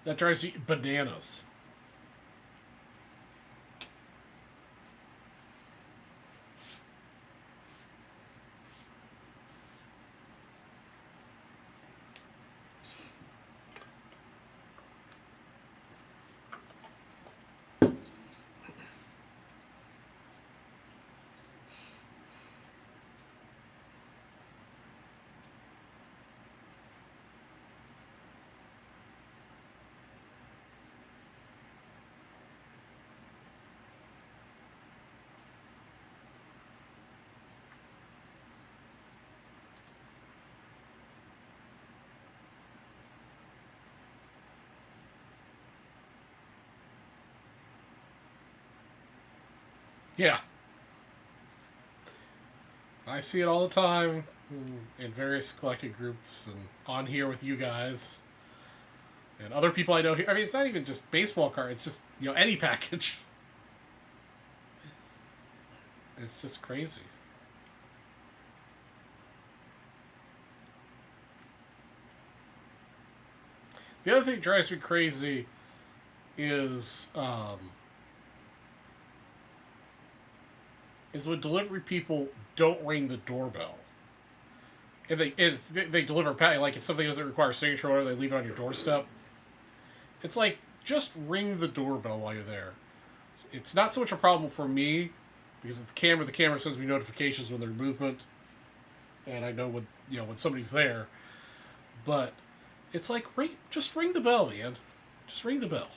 That drives you bananas. Yeah. I see it all the time in various collecting groups and on here with you guys and other people I know here. I mean, it's not even just baseball cards. It's just, any package. It's just crazy. The other thing that drives me crazy is when delivery people don't ring the doorbell. If they deliver a package, like if something doesn't require a signature or whatever, they leave it on your doorstep. It's like, just ring the doorbell while you're there. It's not so much a problem for me, because the camera sends me notifications when there's movement, and I know when somebody's there. But it's like, just ring the bell, man. Just ring the bell.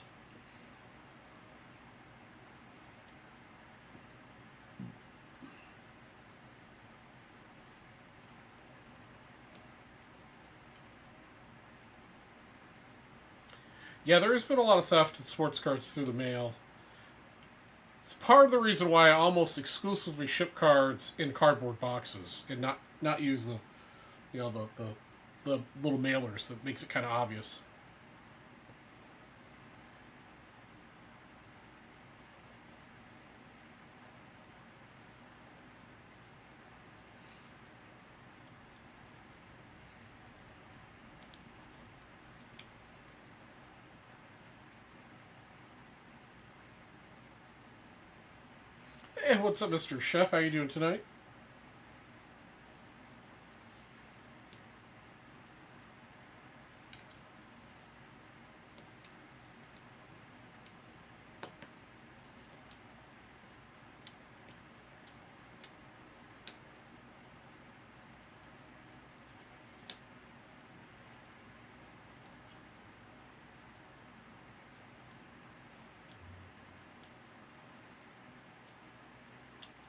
Yeah, there has been a lot of theft in sports cards through the mail. It's part of the reason why I almost exclusively ship cards in cardboard boxes and not use the the little mailers. That makes it kind of obvious. Hey, what's up, Mr. Chef? How you doing tonight?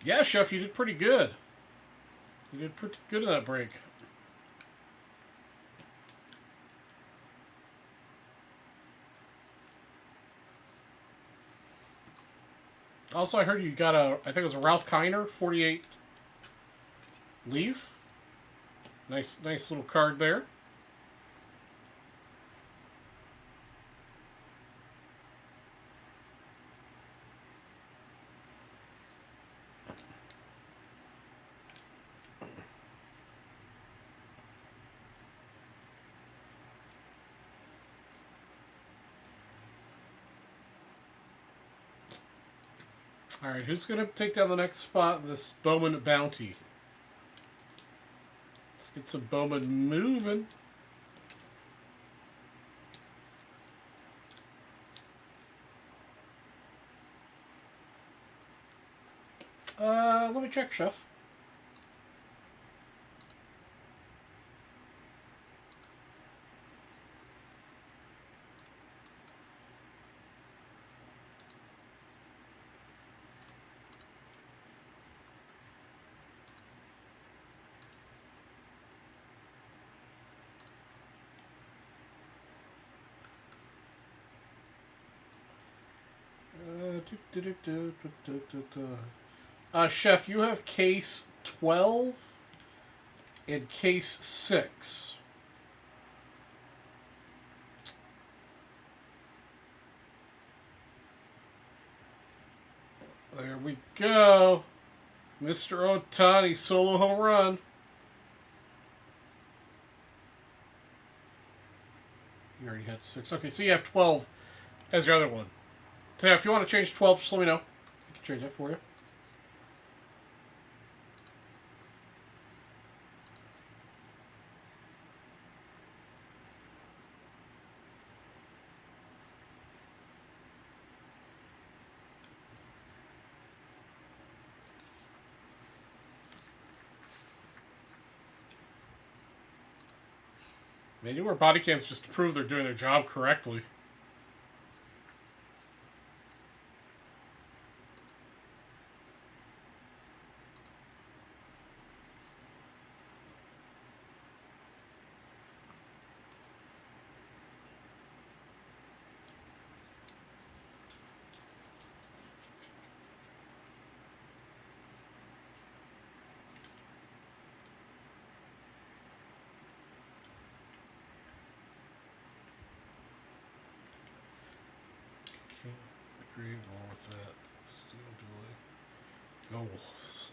Yeah, Chef, you did pretty good. You did pretty good in that break. Also, I heard you got I think it was a Ralph Kiner 48 Leaf. Nice little card there. Alright, who's going to take down the next spot in this Bowman Bounty? Let's get some Bowman moving. Let me check, Chef. Chef, you have case 12 and case 6. There we go. Mr. Ohtani, solo home run. You already had 6. Okay, so you have 12 as your other one. So if you want to change 12, just let me know. I can change that for you. Man, you wear body cams just to prove they're doing their job correctly. Can't agree more with that. Steel Dooley. Go Wolves.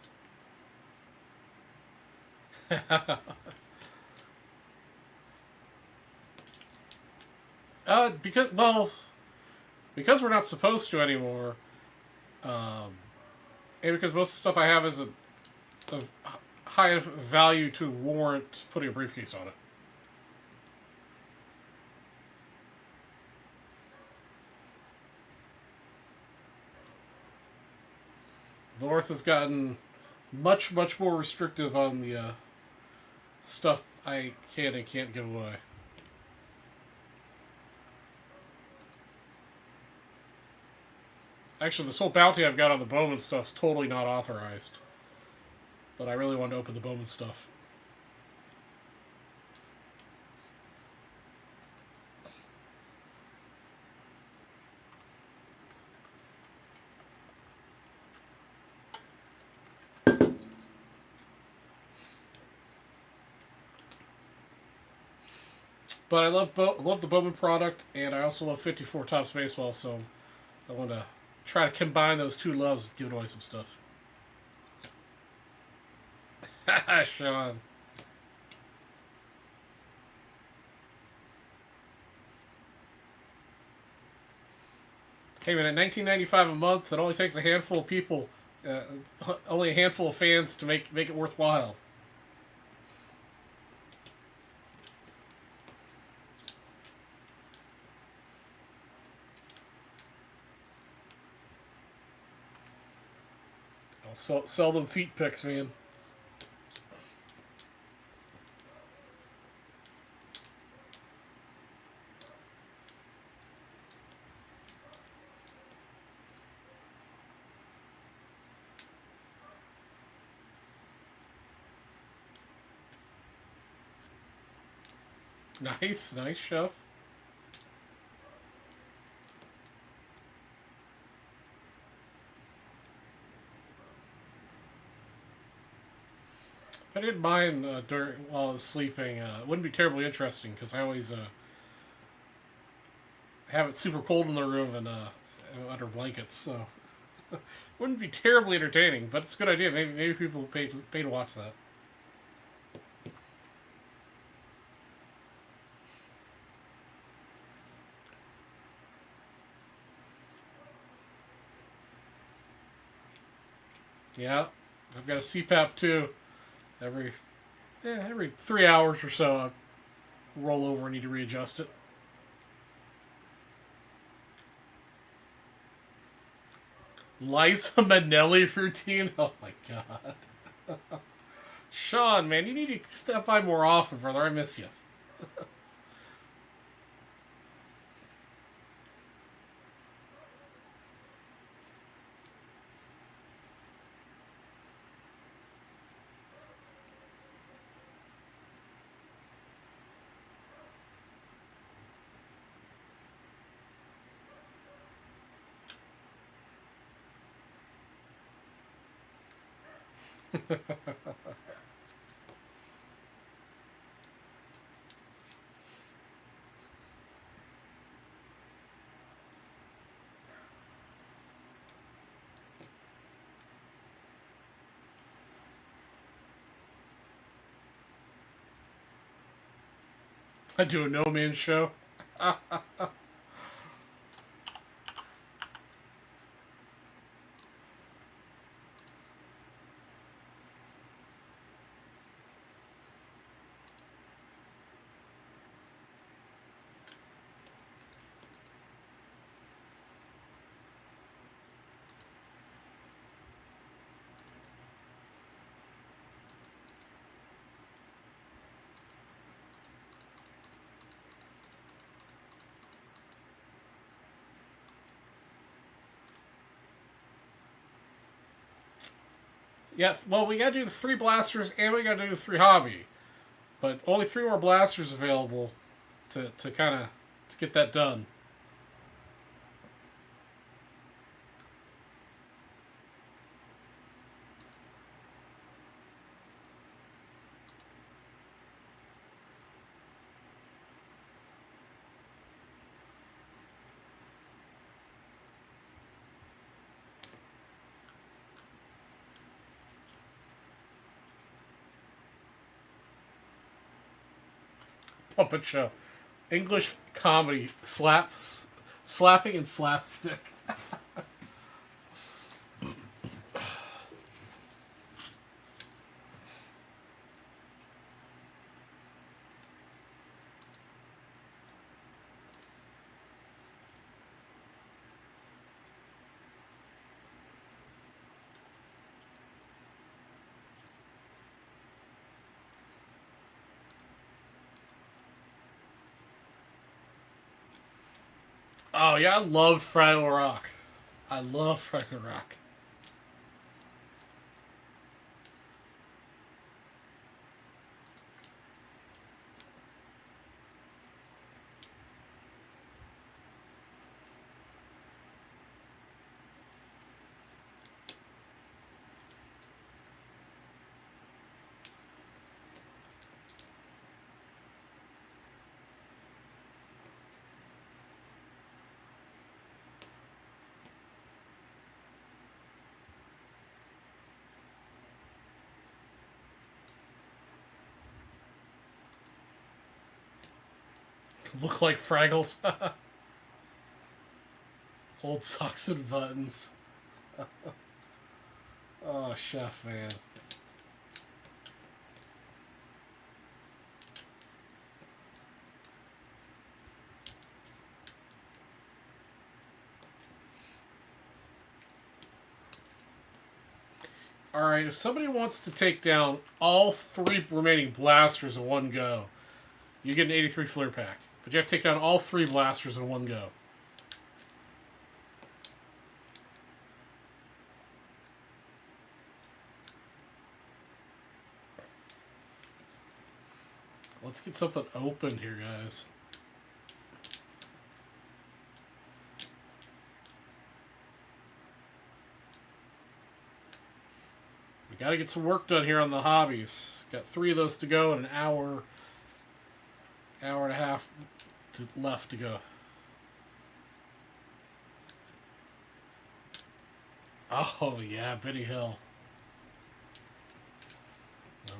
Because we're not supposed to anymore, and because most of the stuff I have isn't of high enough value to warrant putting a briefcase on it. The North has gotten much more restrictive on the stuff I can and can't give away. Actually, this whole bounty I've got on the Bowman stuff is totally not authorized. But I really want to open the Bowman stuff. But I love the Bowman product, and I also love 54 Topps Baseball, so I want to try to combine those two loves, giving away some stuff. Sean. Hey man, at $19.95 a month, it only takes a handful of people, only a handful of fans to make it worthwhile. I'll sell them feet pics, man. Nice, nice, Chef. If I didn't mind during while I was sleeping, it wouldn't be terribly interesting because I always have it super cold in the room and under blankets, so wouldn't be terribly entertaining. But it's a good idea. Maybe people will pay to watch that. Yeah, I've got a CPAP too. Every every 3 hours or so, I roll over and need to readjust it. Liza Minnelli routine. Oh my god, Sean, man, you need to step by more often, brother. I miss you. I do a no man show. Yeah, well, we gotta do the 3 blasters and we gotta do the 3 hobby, but only 3 more blasters available to kind of to get that done. Puppet show, English comedy, slapping and slapstick. Oh yeah, I loved Fraggle Rock. I love Fraggle Rock. Look like Fraggles. Old socks and buttons. Oh, chef man. Alright, if somebody wants to take down all 3 remaining blasters in one go, you get an 83 flare pack. But you have to take down all 3 blasters in one go. Let's get something open here, guys. We got to get some work done here on the hobbies. Got 3 of those to go and an hour and a half left to go. Oh, yeah, Benny Hill.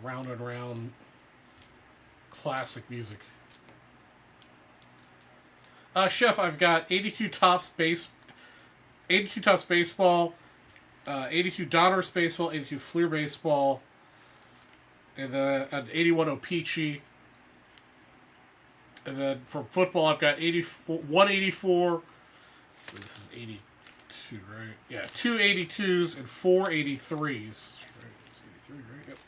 Round and round classic music. Chef, I've got 82 Topps baseball, 82 Donruss baseball, 82 Fleer baseball, and then an 81 O-Pee-Chee. And then for football, I've got 184. This is 82, right? Yeah, 2 82s and 4 83s. Right, it's 83, right? Yep.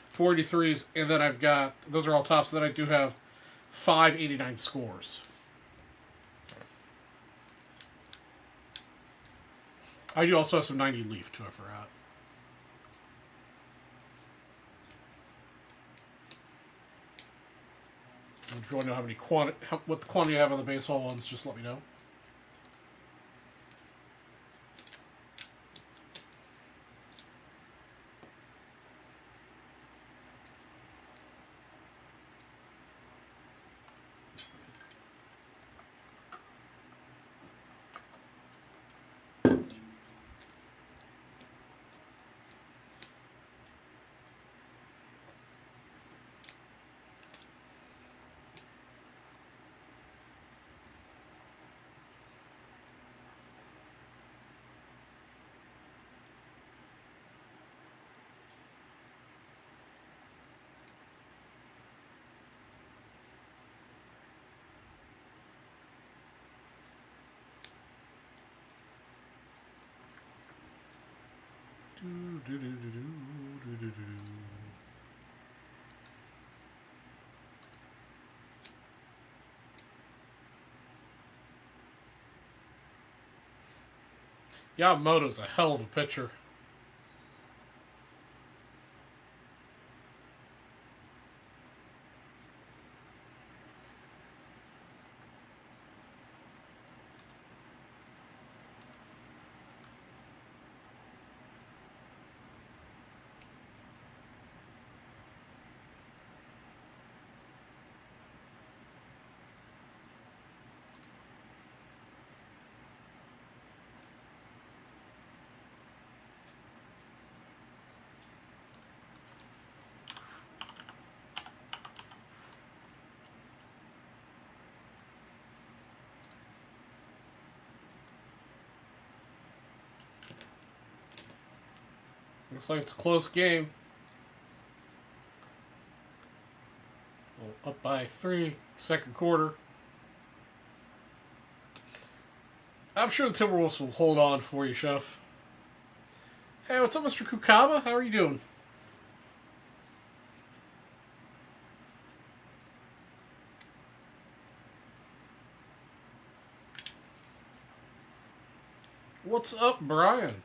4 83s, and then I've got, those are all tops. Then I do have 5 89 scores. I do also have some 90 Leaf, too, I forgot. And if you want to know what the quantity I have on the baseball ones, just let me know. Yamamoto's a hell of a pitcher. Looks like it's a close game. Well, up by 3, second quarter. I'm sure the Timberwolves will hold on for you, Chef. Hey, what's up, Mr. Kukaba? How are you doing? What's up, Brian?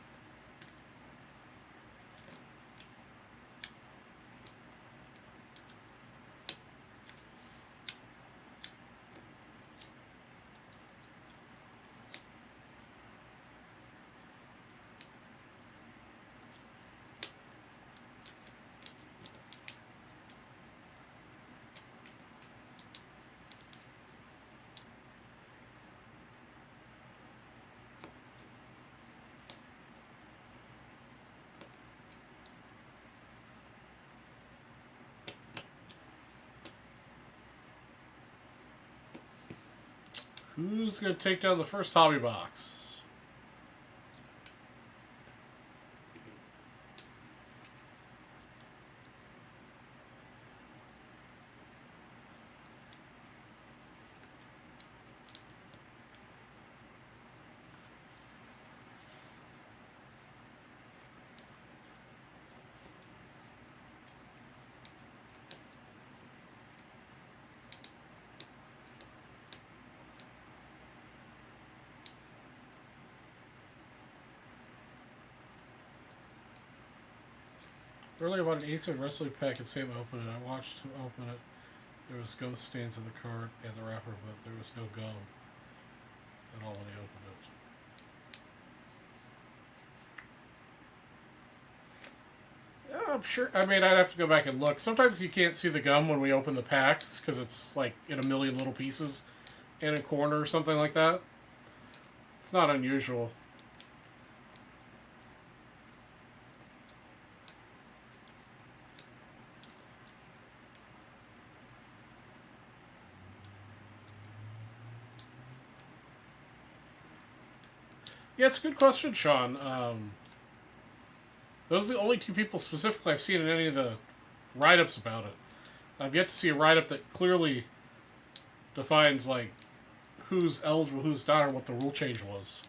Who's going to take down the first hobby box? Earlier about an Ace of Wrestling pack and Sam open it. I watched him open it. There was gum stains in the cart and the wrapper, but there was no gum at all when he opened it. Yeah, I'm sure. I mean, I'd have to go back and look. Sometimes you can't see the gum when we open the packs because it's like in a million little pieces in a corner or something like that. It's not unusual. Yeah, it's a good question, Sean. Those are the only two people specifically I've seen in any of the write-ups about it. I've yet to see a write-up that clearly defines, like, who's eligible, who's not, or what the rule change was.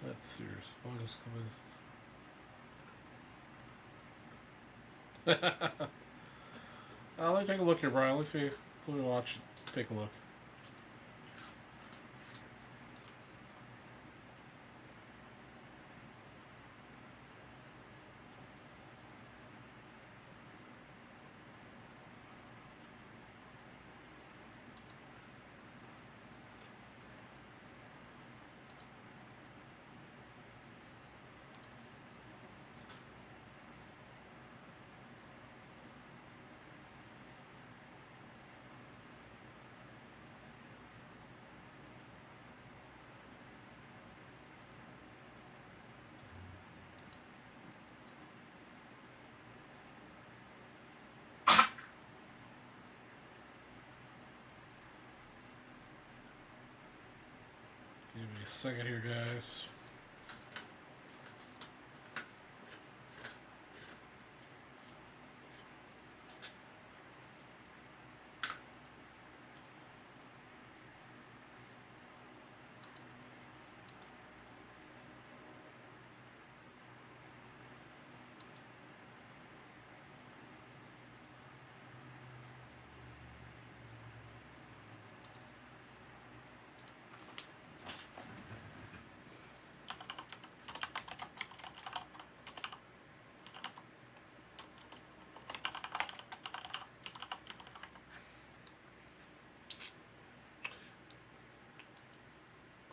That's serious. August comments. Let me take a look here, Brian. Let's see. Let me watch. Take a look. Give me a second here, guys.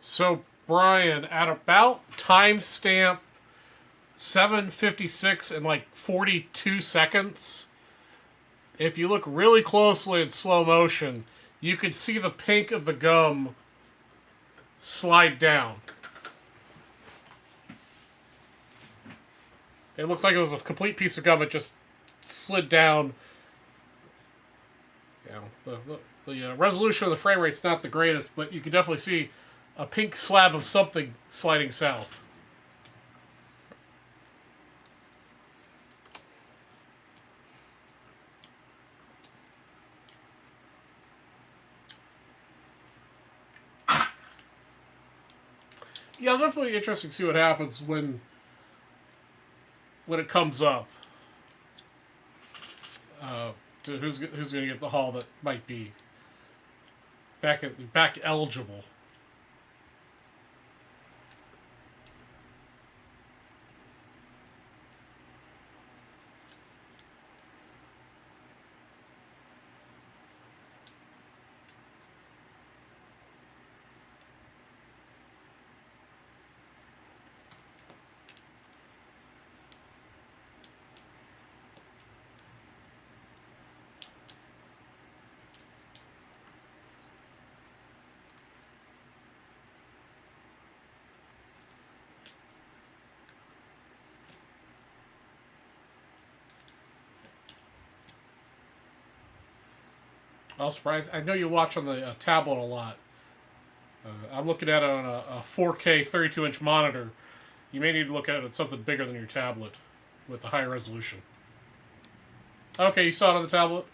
So, Brian, at about timestamp 7:56 and like 42 seconds, if you look really closely in slow motion, you could see the pink of the gum slide down. It looks like it was a complete piece of gum. It just slid down. You know, the resolution of the frame rate's not the greatest, but you can definitely see a pink slab of something sliding south. Yeah, definitely interesting to see what happens when it comes up. To who's going to get the haul that might be back eligible. I was surprised. I know you watch on the tablet a lot. I'm looking at it on a 4K 32-inch monitor. You may need to look at it at something bigger than your tablet with a higher resolution. Okay, you saw it on the tablet?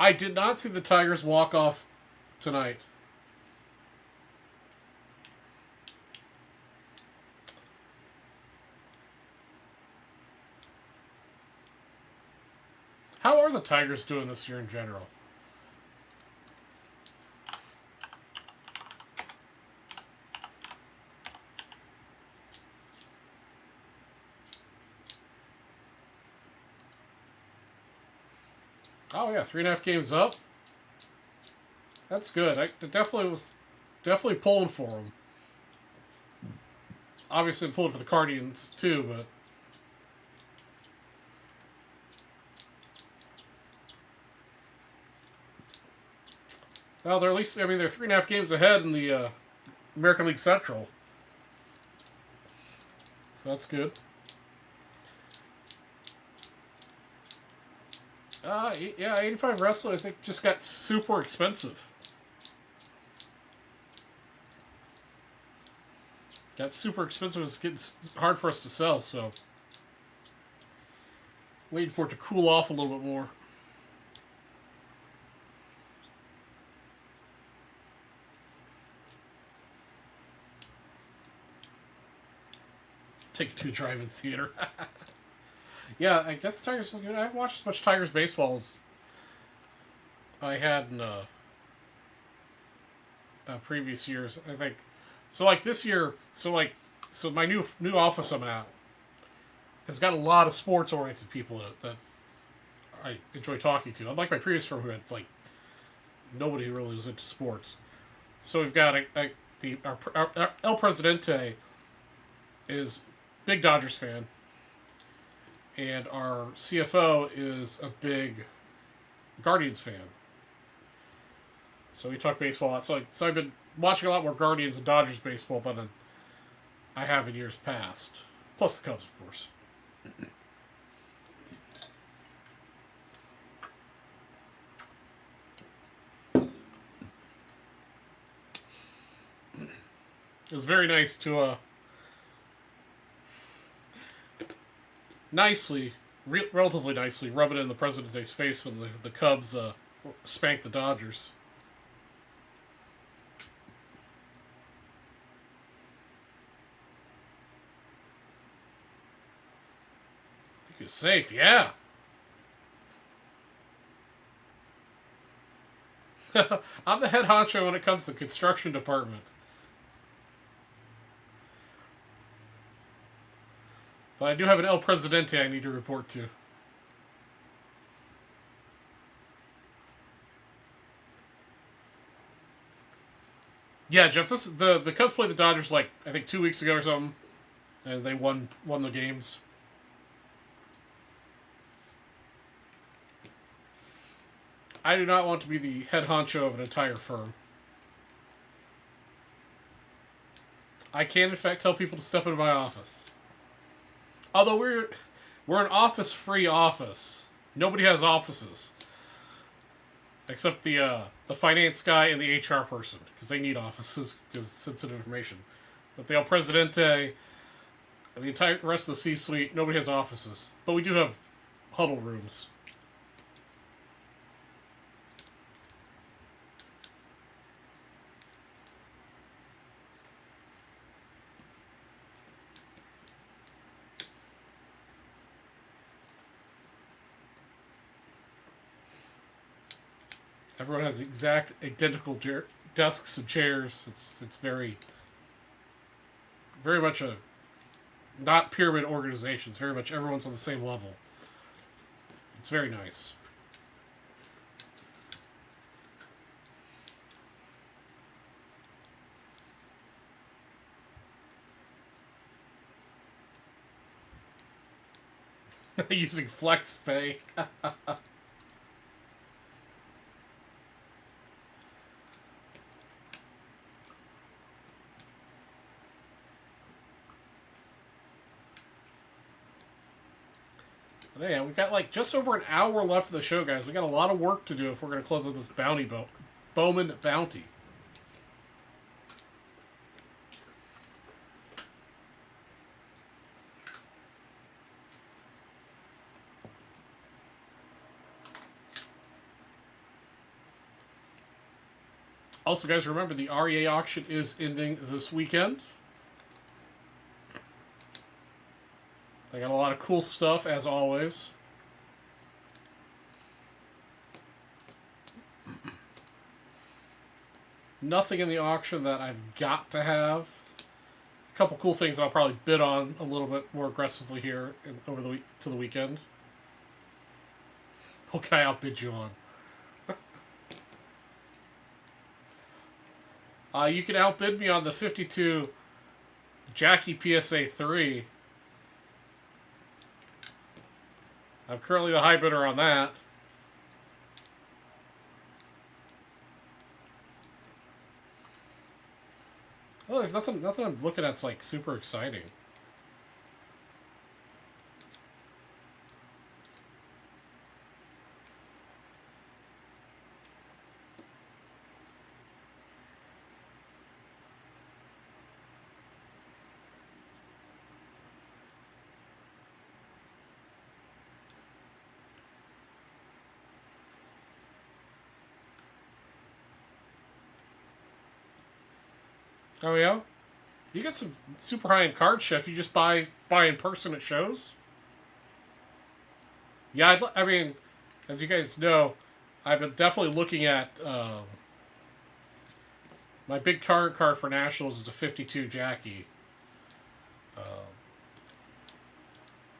I did not see the Tigers walk off tonight. How are the Tigers doing this year in general? Oh yeah, 3.5 games up. That's good. I definitely pulling for them. Obviously, I'm pulling for the Guardians too, but well, they're at least. I mean, they're 3.5 games ahead in the American League Central, so that's good. Yeah, 85 wrestling I think just got super expensive. Got super expensive. It's getting hard for us to sell, so waiting for it to cool off a little bit more. Take it to a drive-in theater. Yeah, I guess Tigers. You know, I've watched as much Tigers baseball as I had in previous years. I think so. Like this year, so my new office I'm at has got a lot of sports-oriented people in it that I enjoy talking to. Unlike my previous firm, who had like nobody really was into sports. So we've got our El Presidente is big Dodgers fan, and our CFO is a big Guardians fan. So we talk baseball a lot. So I've been watching a lot more Guardians and Dodgers baseball than I have in years past. Plus the Cubs, of course. It was very nice to relatively nicely, rub it in the President's face when the Cubs spanked the Dodgers. I think he's safe, yeah. I'm the head honcho when it comes to the construction department. But I do have an El Presidente I need to report to. Yeah, Jeff. The Cubs played the Dodgers like I think 2 weeks ago or something, and they won the games. I do not want to be the head honcho of an entire firm. I can in fact tell people to step into my office. Although we're an office-free office. Nobody has offices. Except the finance guy and the HR person, because they need offices because it's sensitive information. But the El Presidente and the entire rest of the C-suite, nobody has offices. But we do have huddle rooms. Everyone has exact identical desks and chairs. It's very much a not pyramid organization. It's very much everyone's on the same level. It's very nice. Using FlexPay. But yeah, we got like just over an hour left of the show, guys. We got a lot of work to do if we're going to close out this Bowman bounty. Also, guys, remember the REA auction is ending this weekend. They got a lot of cool stuff, as always. Nothing in the auction that I've got to have. A couple cool things that I'll probably bid on a little bit more aggressively here over the week to the weekend. What can I outbid you on? You can outbid me on the 52 Jackie PSA 3. I'm currently the high bidder on that. Oh, there's nothing I'm looking at's like super exciting. Oh yeah, you get some super high-end cards, Chef. You just buy in person at shows. Yeah, I mean, as you guys know, I've been definitely looking at my big target card for Nationals is a 52 Jackie. Um,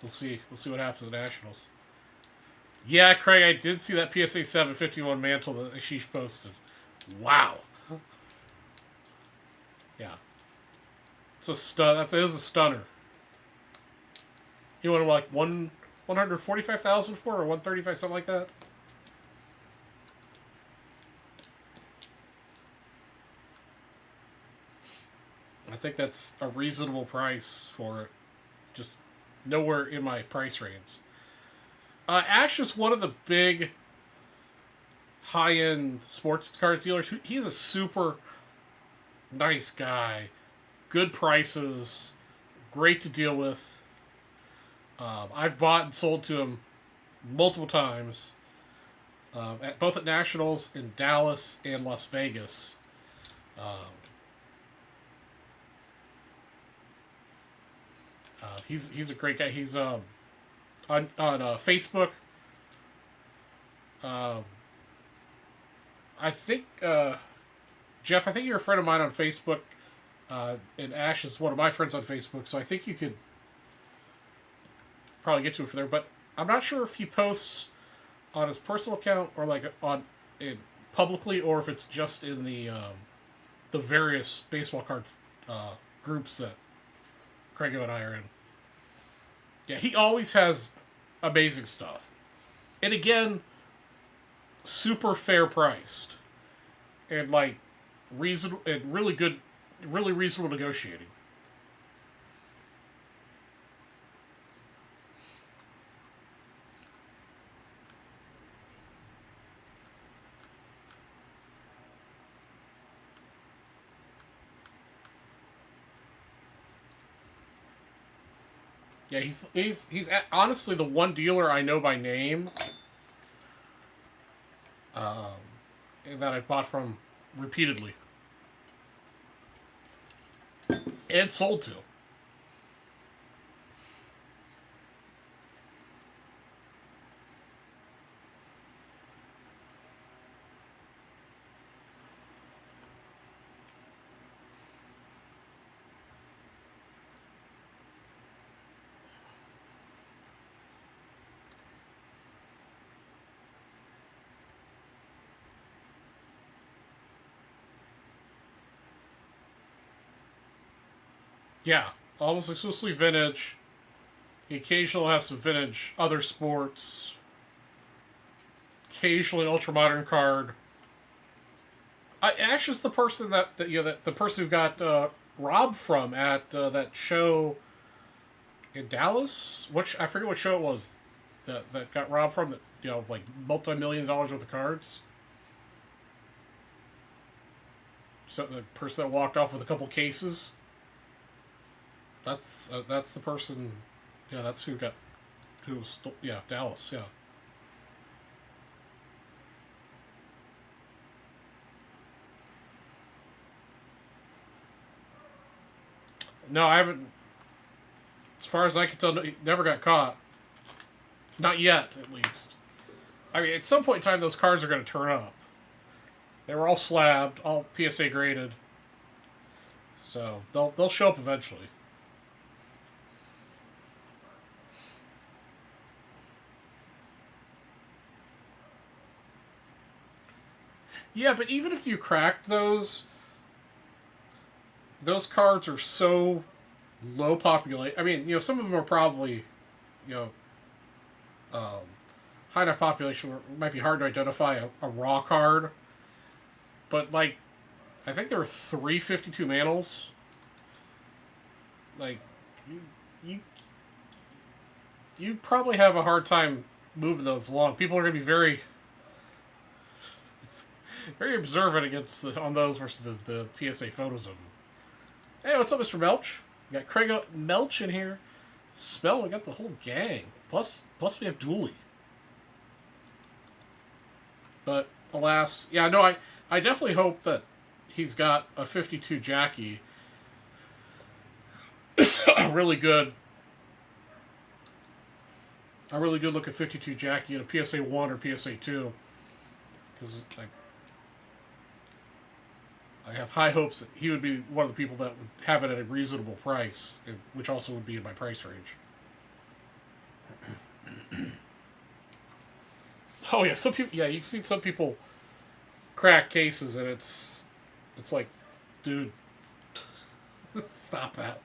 we'll see what happens at Nationals. Yeah, Craig, I did see that PSA 751 mantle that Ashish posted. Wow. Yeah. It's a stun. That is a stunner. You want to like 145,000 for, or 135, something like that. I think that's a reasonable price for it. Just nowhere in my price range. Ash is one of the big high-end sports cars dealers. He's a super nice guy. Good prices. Great to deal with. I've bought and sold to him multiple times. Both at Nationals in Dallas and Las Vegas. He's a great guy. He's on Facebook. I think Jeff, I think you're a friend of mine on Facebook, and Ash is one of my friends on Facebook. So I think you could probably get to it from there. But I'm not sure if he posts on his personal account or like publicly, or if it's just in the various baseball card groups that Craig and I are in. Yeah, he always has amazing stuff. And again, super fair priced. And like reasonable and really good, really reasonable negotiating. Yeah, he's honestly the one dealer I know by name that I've bought from repeatedly and sold to. Yeah, almost exclusively vintage. He occasionally has some vintage other sports. Occasionally an ultra modern card. Ash is the person that the person who got robbed from at that show in Dallas. Which I forget what show it was that got robbed from. That like multi-million-dollar worth of cards. So the person that walked off with a couple cases. That's the person. Yeah, that's who was Dallas. Yeah. No, I haven't. As far as I can tell, he never got caught. Not yet, at least. I mean, at some point in time, those cards are going to turn up. They were all slabbed, all PSA graded. So they'll show up eventually. Yeah, but even if you cracked those cards are so low population. I mean, some of them are probably, high enough population where it might be hard to identify a raw card. But, like, I think there are 352 manals. Like, you probably have a hard time moving those along. People are going to be very, very observant on those versus the PSA photos of them. Hey, what's up, Mr. Melch? We got Craig Melch in here. Spell, we got the whole gang. Plus we have Dooley. But, alas, yeah, no, I definitely hope that he's got a 52 Jackie. a really good looking 52 Jackie in a PSA 1 or PSA 2. Because, I have high hopes that he would be one of the people that would have it at a reasonable price, which also would be in my price range. Oh yeah, some people. Yeah, you've seen some people crack cases, and it's like, dude, stop that.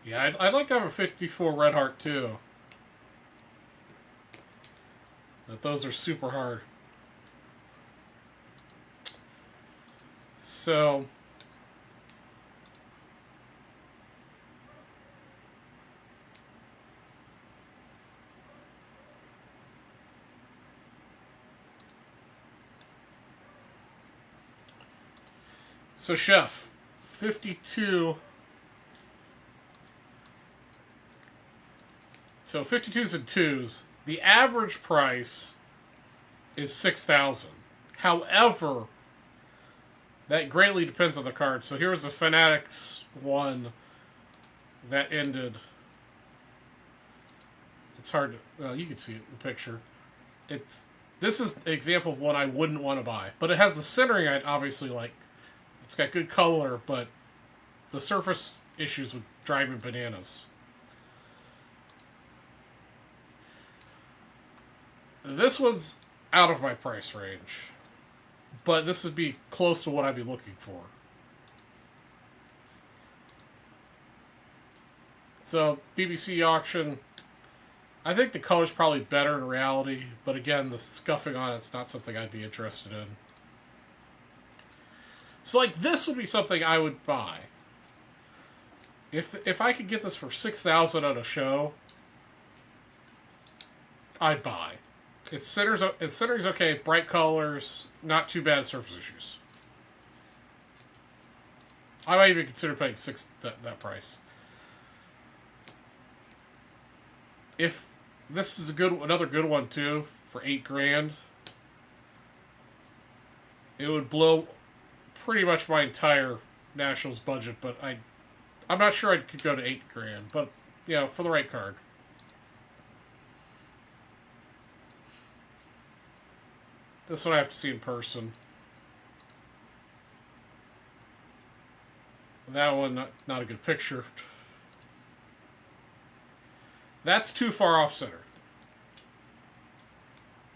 Yeah, I'd like to have a 54 Red Heart too. But those are super hard. So Chef, 52. So 52s and 2s. The average price is $6,000. However, that greatly depends on the card. So here's the Fanatics one that ended. It's hard to. Well, you can see it in the picture. This is an example of one I wouldn't want to buy, but it has the centering I obviously like. It's got good color, but the surface issues would drive me bananas. This one's out of my price range, but this would be close to what I'd be looking for. So, BBC auction, I think the color's probably better in reality, but again, the scuffing on it's not something I'd be interested in. So, like, this would be something I would buy. If I could get this for $6,000 at a show, I'd buy. Its centering's okay, bright colors, not too bad surface issues. I might even consider paying that price. If this is another good one too, for $8,000, it would blow pretty much my entire Nationals budget, but I'm not sure I could go to $8,000, but for the right card. This one I have to see in person. That one, not a good picture. That's too far off center.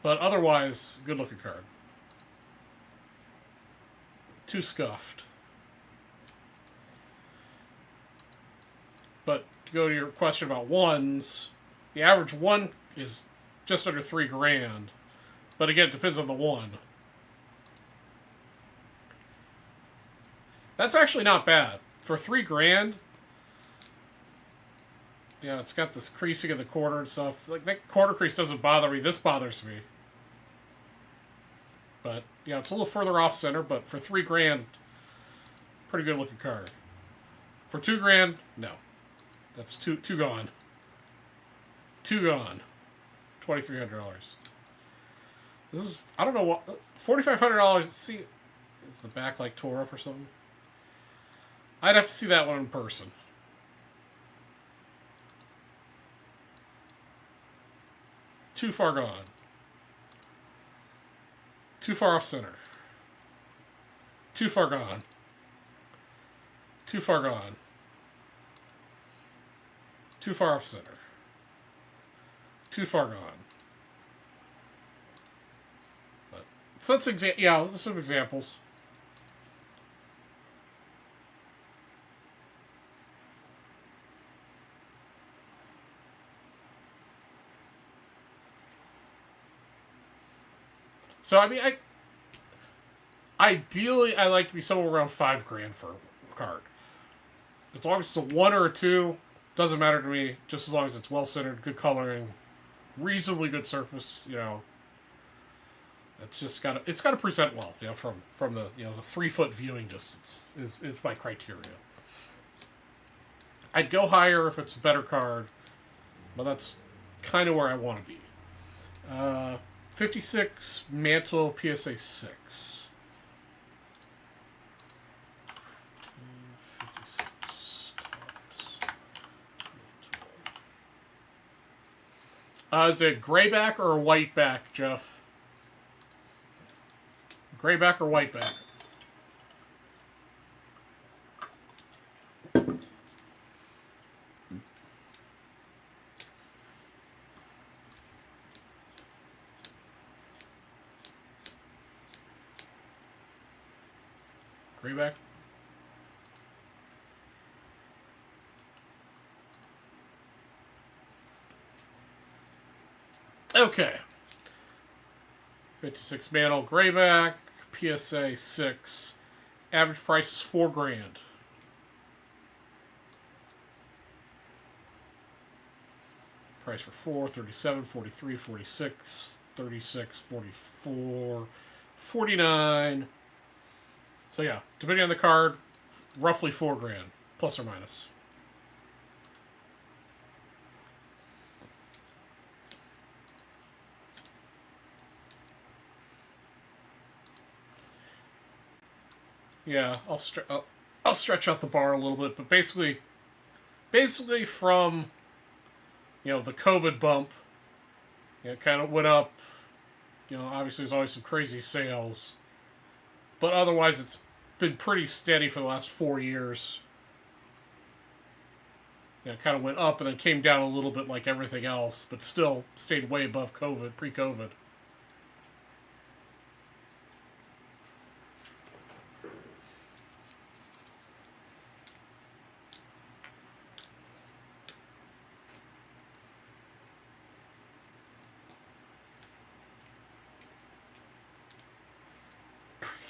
But otherwise, good looking card. Too scuffed. But to go to your question about ones, the average one is just under $3,000. But again, it depends on the one. That's actually not bad. For $3,000, yeah, it's got this creasing in the corner and stuff. Like, that corner crease doesn't bother me. This bothers me. But, yeah, it's a little further off center, but for $3,000, pretty good looking card. For $2,000, no. That's two gone. Two gone. $2,300. This is, I don't know what, $4,500. Let's see, is the back like tore up or something? I'd have to see that one in person. Too far gone. Too far off center. Too far gone. Too far gone. Too far off center. Too far gone. But, so that's some examples. So I mean, ideally I like to be somewhere around $5,000 for a card. As long as it's a 1 or a 2, doesn't matter to me. Just as long as it's well centered, good coloring, reasonably good surface. You know, it's got to present well. You know, from the the 3-foot viewing distance is my criteria. I'd go higher if it's a better card, but that's kind of where I want to be. 56 Mantle PSA 6. 56 tops. Is it gray back or a white back, Jeff? Gray back or white back? Grayback. Okay. 56 Mantle Grayback, PSA 6. Average price is $4,000. Price for 4, 37, 43, 46, 36, 44, 49. So yeah, depending on the card, roughly $4,000, plus or minus. Yeah, I'll stretch out the bar a little bit, but basically from the COVID bump, it kind of went up. Obviously there's always some crazy sales. But otherwise, it's been pretty steady for the last 4 years. It kind of went up and then came down a little bit like everything else, but still stayed way above COVID, pre-COVID.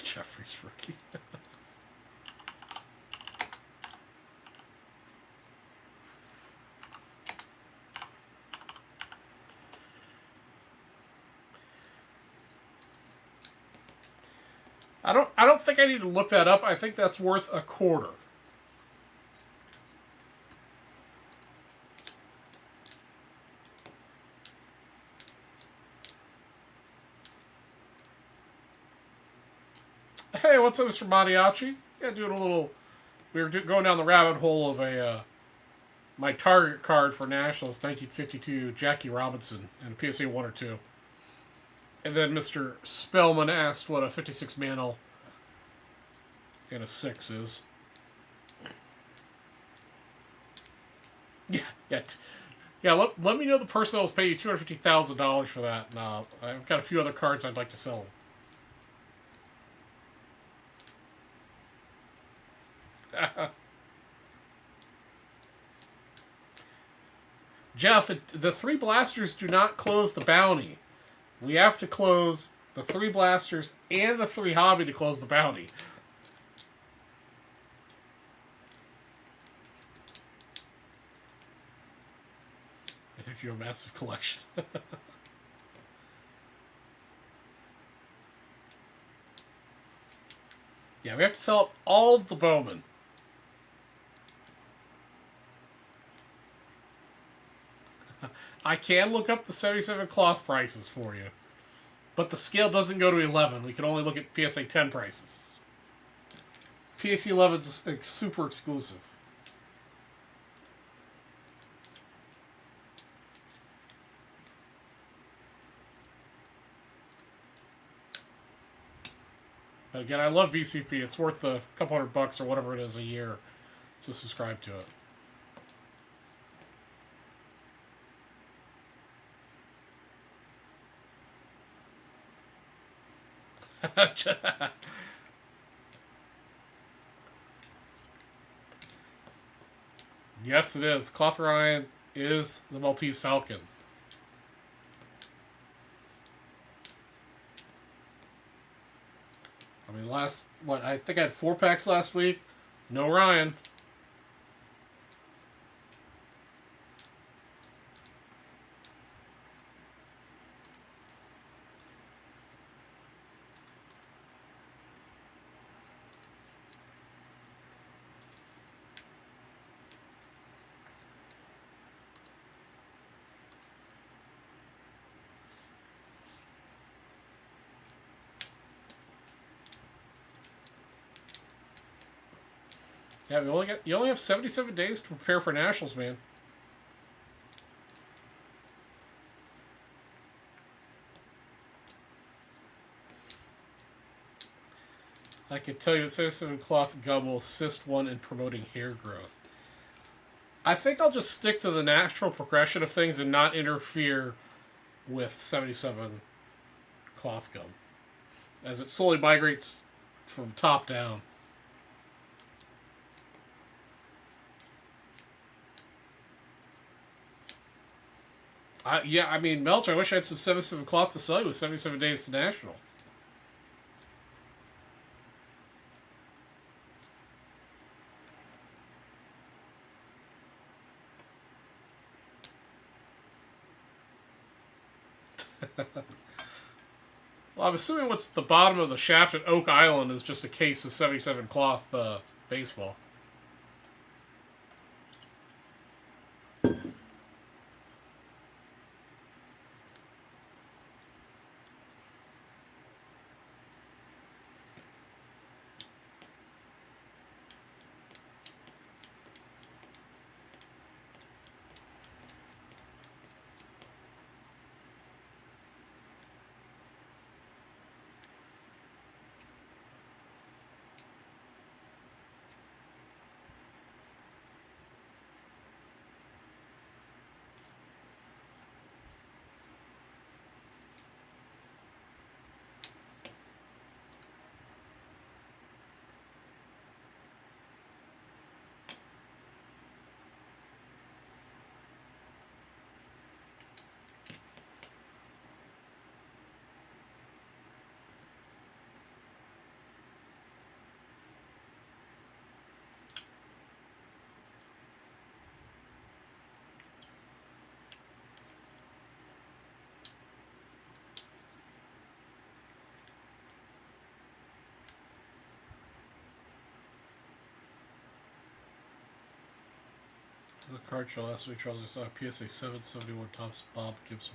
Jeffrey's rookie. I don't think I need to look that up. I think that's worth $0.25. Hey, what's up, Mr. Mariachi? Yeah, doing a little. We were going down the rabbit hole of my target card for Nationals, 1952, Jackie Robinson, and a PSA 1 or 2. And then Mr. Spellman asked what a 56 Mantle and a 6 is. Yeah. Yeah, let me know the person that was paying you $250,000 for that. And, I've got a few other cards I'd like to sell. Jeff, the 3 blasters do not close the bounty. We have to close the 3 blasters and the 3 hobby to close the bounty. I think you have a massive collection. Yeah, we have to sell all of the Bowman. I can look up the 77 cloth prices for you. But the scale doesn't go to 11. We can only look at PSA 10 prices. PSA 11 is super exclusive. But again, I love VCP. It's worth a couple $100 or whatever it is a year to subscribe to it. Yes, it is. Cloth Ryan is the Maltese Falcon. I mean, I think I had 4 packs last week. No Ryan. Yeah, you only have 77 days to prepare for nationals, man. I can tell you that 77 cloth gum will assist one in promoting hair growth. I think I'll just stick to the natural progression of things and not interfere with 77 cloth gum, as it slowly migrates from top down. Yeah, I mean, Melch, I wish I had some 77 cloth to sell you with 77 days to national. Well, I'm assuming what's the bottom of the shaft at Oak Island is just a case of 77 cloth baseball. The card show last week, Charles, I saw PSA 771 Topps Bob Gibson.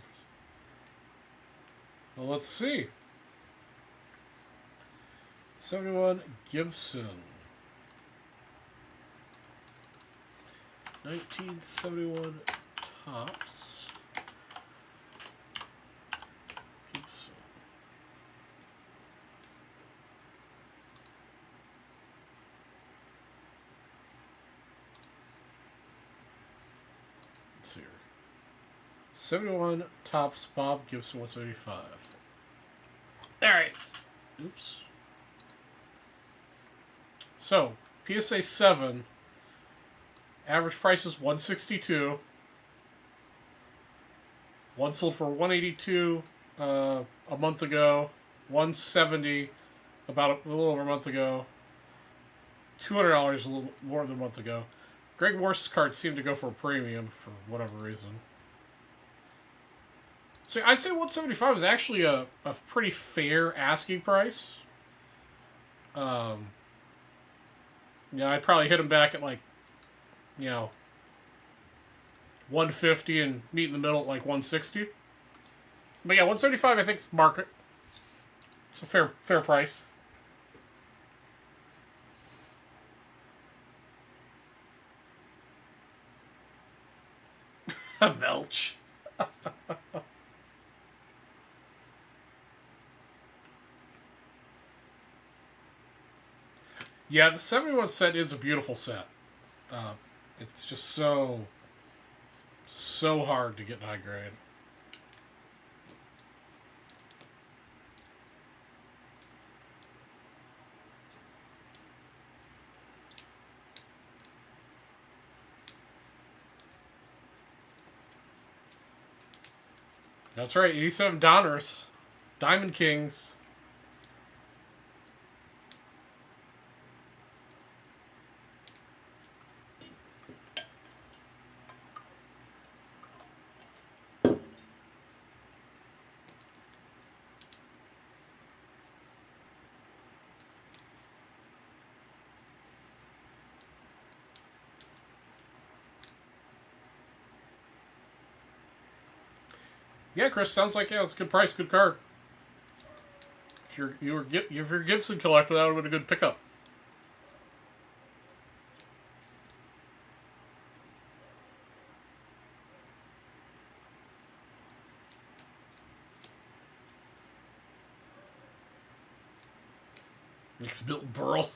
Well, let's see. 71 Gibson. 1971 Topps Gibson. Let's see here. 71 Topps Bob Gibson 175. Alright. Oops. So, PSA 7. Average price is $162. One sold for $182 a month ago. $170 about a little over a month ago. $200 a little more than a month ago. Greg Morse's cards seem to go for a premium for whatever reason. So I'd say 175 is actually a pretty fair asking price. Yeah, I'd probably hit him back at like, 150 and meet in the middle at like 160. But yeah, 175 I think is market. It's a fair price. A belch. Yeah, the 71 set is a beautiful set. It's just so hard to get high grade. That's right, 87 Donners. Diamond Kings. Yeah, Chris, sounds like it's a good price, good card. If you're a Gibson collector, that would have been a good pickup. Nick's built Burl.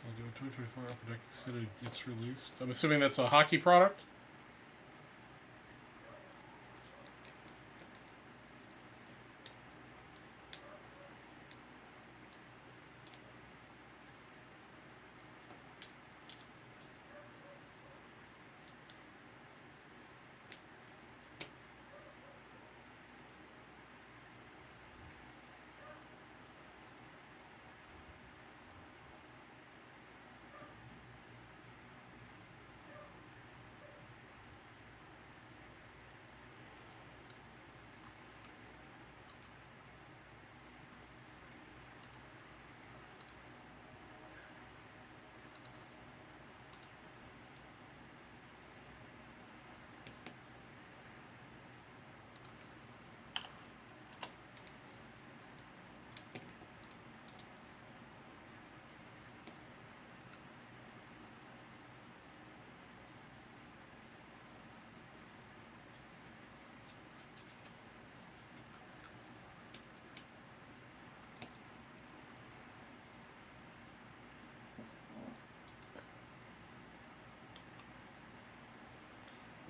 I'll do a 2024 Upper Deck Extended gets released. I'm assuming that's a hockey product?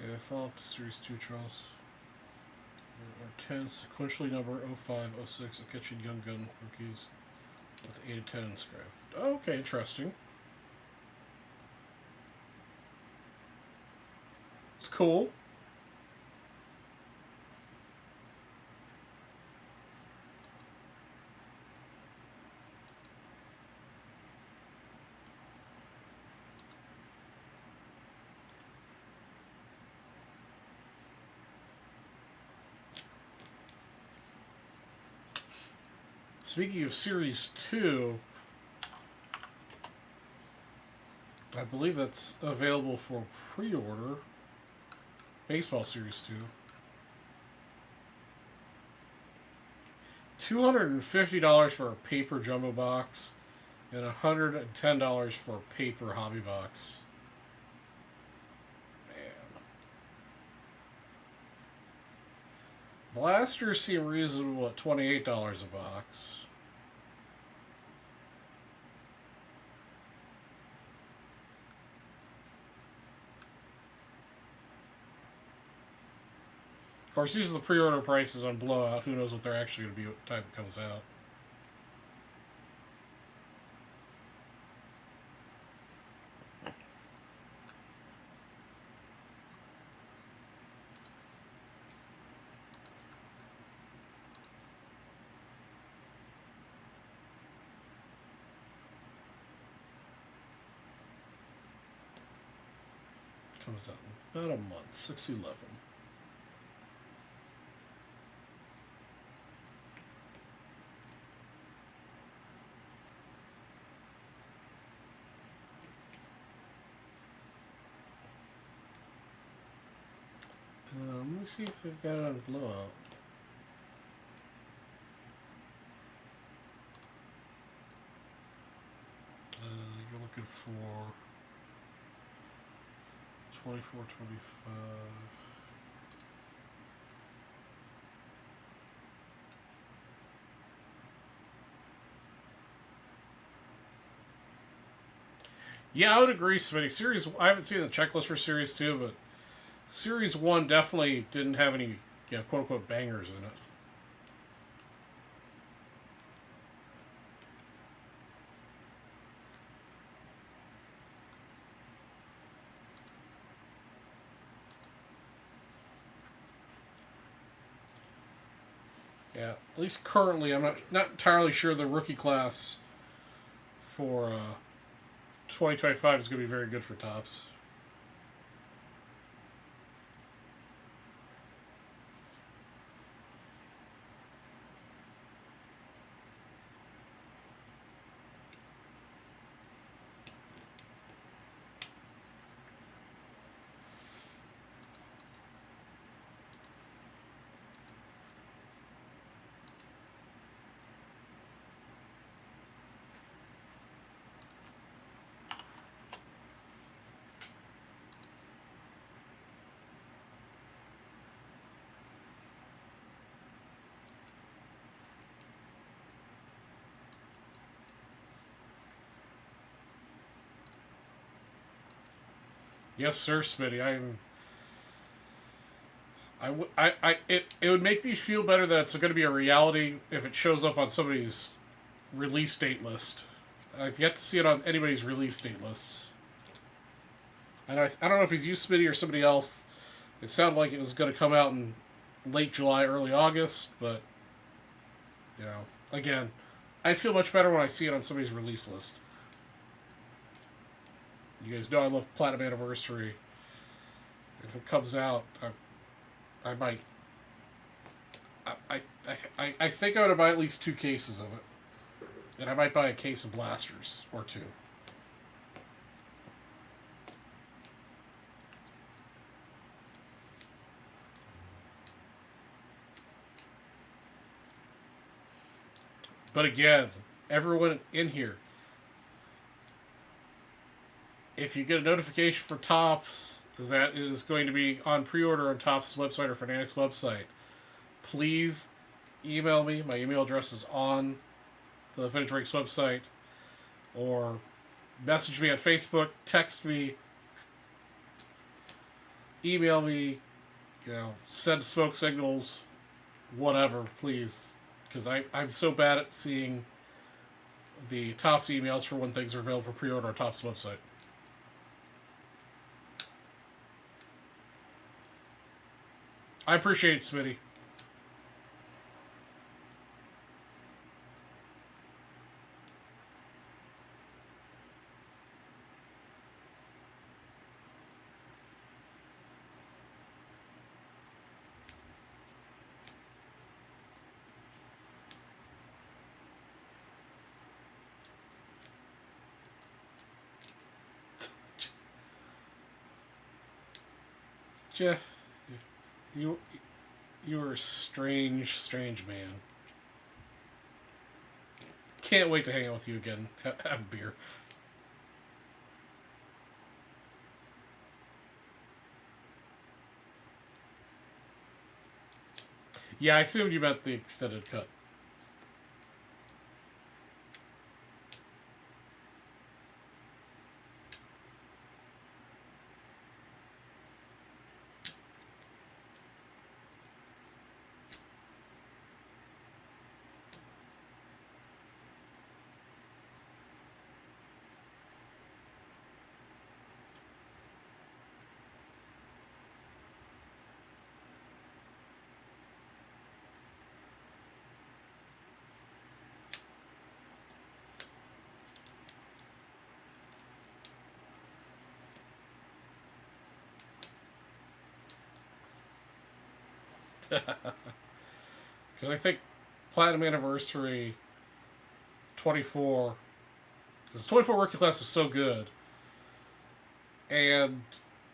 Yeah, follow up to Series 2 trials. There are 10 sequentially number 05, 06 Kitchen Young Gun rookies with 8 of 10 inscribed. Okay, interesting. cool. Speaking of Series 2, I believe that's available for pre-order. Baseball Series 2. $250 for a paper jumbo box and $110 for a paper hobby box. Man. Blasters seem reasonable at $28 a box. Of course, these are the pre-order prices on Blowout. Who knows what they're actually going to be at the time it comes out. Comes out in about a month, 6/11. Let me see if they've got it on Blowout. You're looking for 24, 25. Yeah, I would agree, Smitty. Series, I haven't seen the checklist for Series 2, but Series 1 definitely didn't have any, quote-unquote bangers in it. Yeah, at least currently, I'm not entirely sure the rookie class for 2025 is going to be very good for Topps. Yes, sir, Smitty. It would make me feel better that it's going to be a reality if it shows up on somebody's release date list. I've yet to see it on anybody's release date lists. I don't know if he's used Smitty or somebody else. It sounded like it was going to come out in late July, early August, but again, I feel much better when I see it on somebody's release list. You guys know I love Platinum Anniversary. If it comes out, I might. I think I'm gonna buy at least 2 cases of it, and I might buy a case of blasters or 2. But again, everyone in here, if you get a notification for Topps that it is going to be on pre-order on Topps' website or Fanatics' website, please email me. My email address is on the Vintage Breaks website, or message me on Facebook, text me, email me, send smoke signals, whatever, please. Because I'm so bad at seeing the Topps emails for when things are available for pre-order on Topps' website. I appreciate it, Smitty. Jeff, you you are a strange, strange man. Can't wait to hang out with you again. Have a beer. Yeah, I assumed you meant the extended cut. Because I think Platinum Anniversary 24, because 24 Rookie Class is so good, and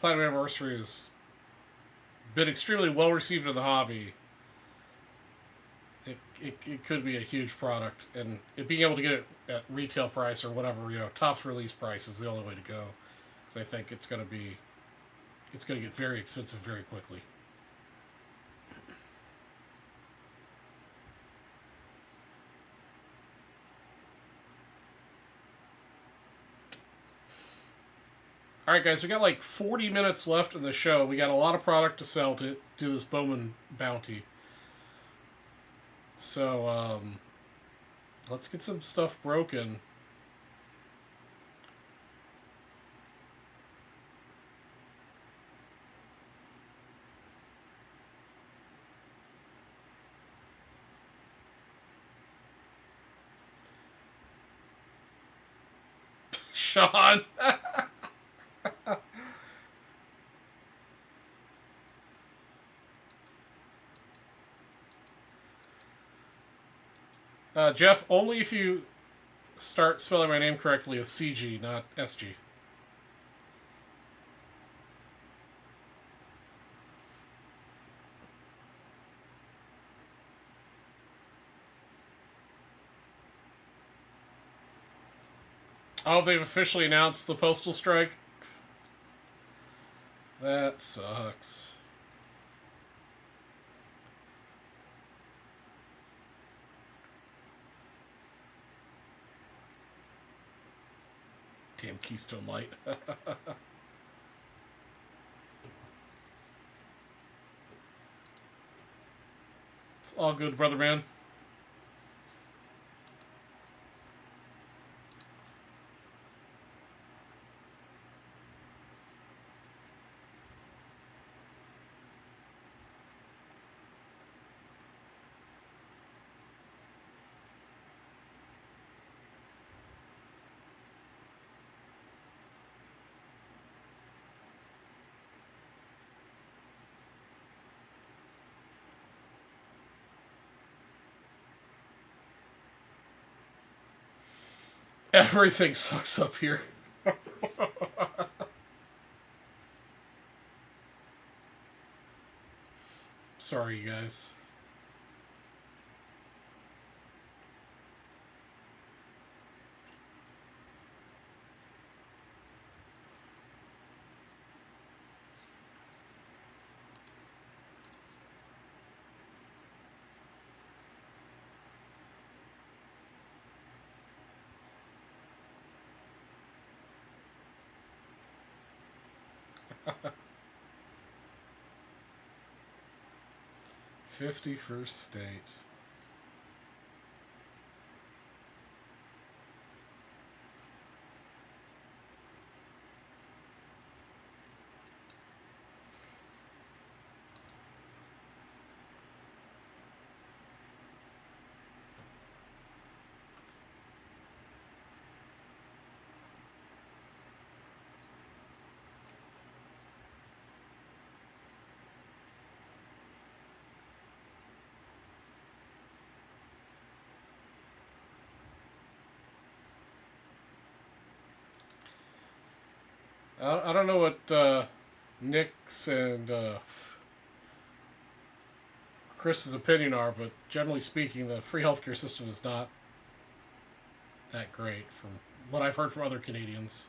Platinum Anniversary has been extremely well received in the hobby. It could be a huge product, and being able to get it at retail price or whatever, tops release price is the only way to go. Because I think it's going to get very expensive very quickly. All right, guys, we got like 40 minutes left in the show. We got a lot of product to sell to do this Bowman bounty. So, let's get some stuff broken. Sean. Jeff, only if you start spelling my name correctly with CG, not SG. Oh, they've officially announced the postal strike? That sucks. Damn Keystone Light. It's all good, brother man. Everything sucks up here. Sorry, you guys. "51st State." I don't know what Nick's and Chris's opinion are, but generally speaking, the free healthcare system is not that great from what I've heard from other Canadians.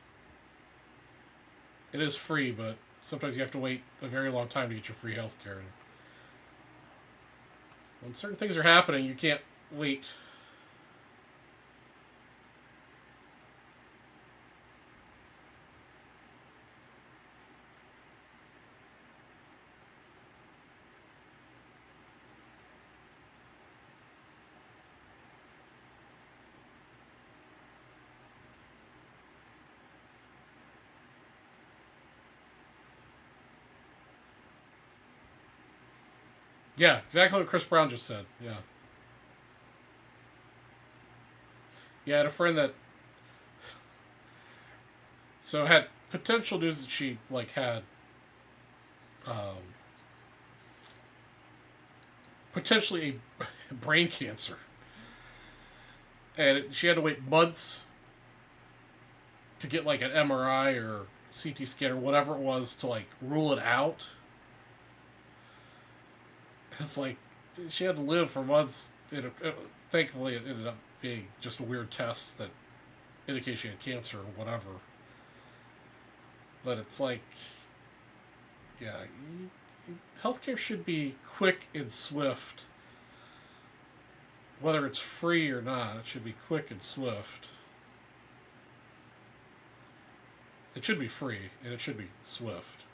It is free, but sometimes you have to wait a very long time to get your free healthcare. And when certain things are happening, you can't wait. Yeah, exactly what Chris Brown just said. Yeah. Yeah, I had a friend that had potential news that she had um, potentially a brain cancer, and she had to wait months to get an MRI or CT scan or whatever it was to rule it out. It's she had to live for months. Thankfully, it ended up being just a weird test that indicated she had cancer or whatever. But it's yeah, healthcare should be quick and swift. Whether it's free or not, it should be quick and swift. It should be free, and it should be swift.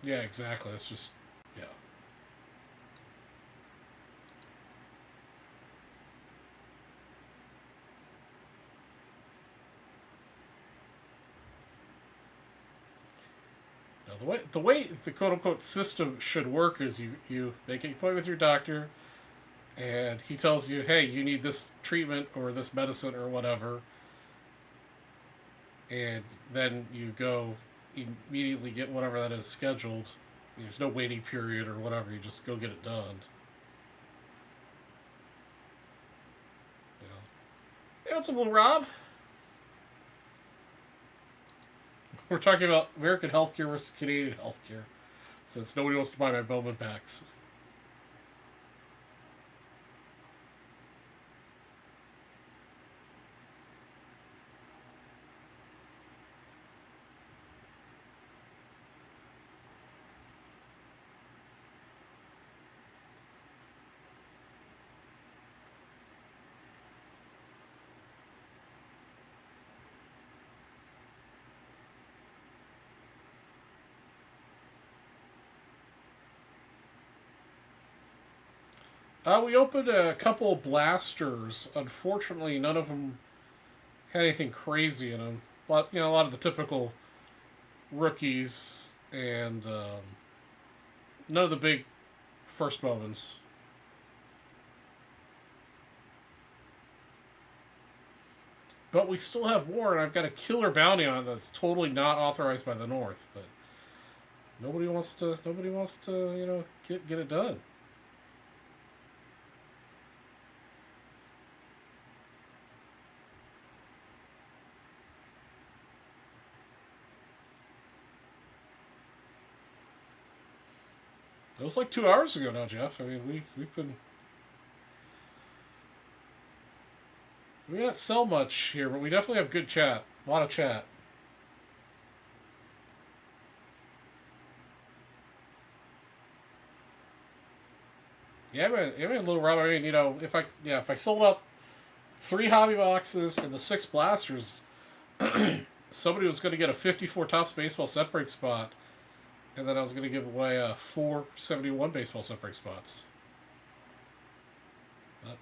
Yeah, exactly. It's just, yeah. Now, the way the quote unquote system should work is you make an appointment with your doctor, and he tells you, hey, you need this treatment or this medicine or whatever, and then you go immediately get whatever that is scheduled. There's no waiting period or whatever. You just go get it done. Hey, what's up, little Rob? We're talking about American healthcare versus Canadian healthcare, since nobody wants to buy my Bowman packs. We opened a couple of blasters. Unfortunately, none of them had anything crazy in them. But a lot of the typical rookies and none of the big first moments. But we still have more, and I've got a killer bounty on it that's totally not authorized by the North. But nobody wants to. Nobody wants to. Get it done. It was 2 hours ago now, Jeff. I mean, we've been. We don't sell much here, but we definitely have good chat. A lot of chat. Yeah, man, little Rob. I mean, if I sold out 3 hobby boxes and the 6 blasters, somebody was going to get a 54 Topps baseball set break spot, and then I was going to give away 471 baseball set break spots. But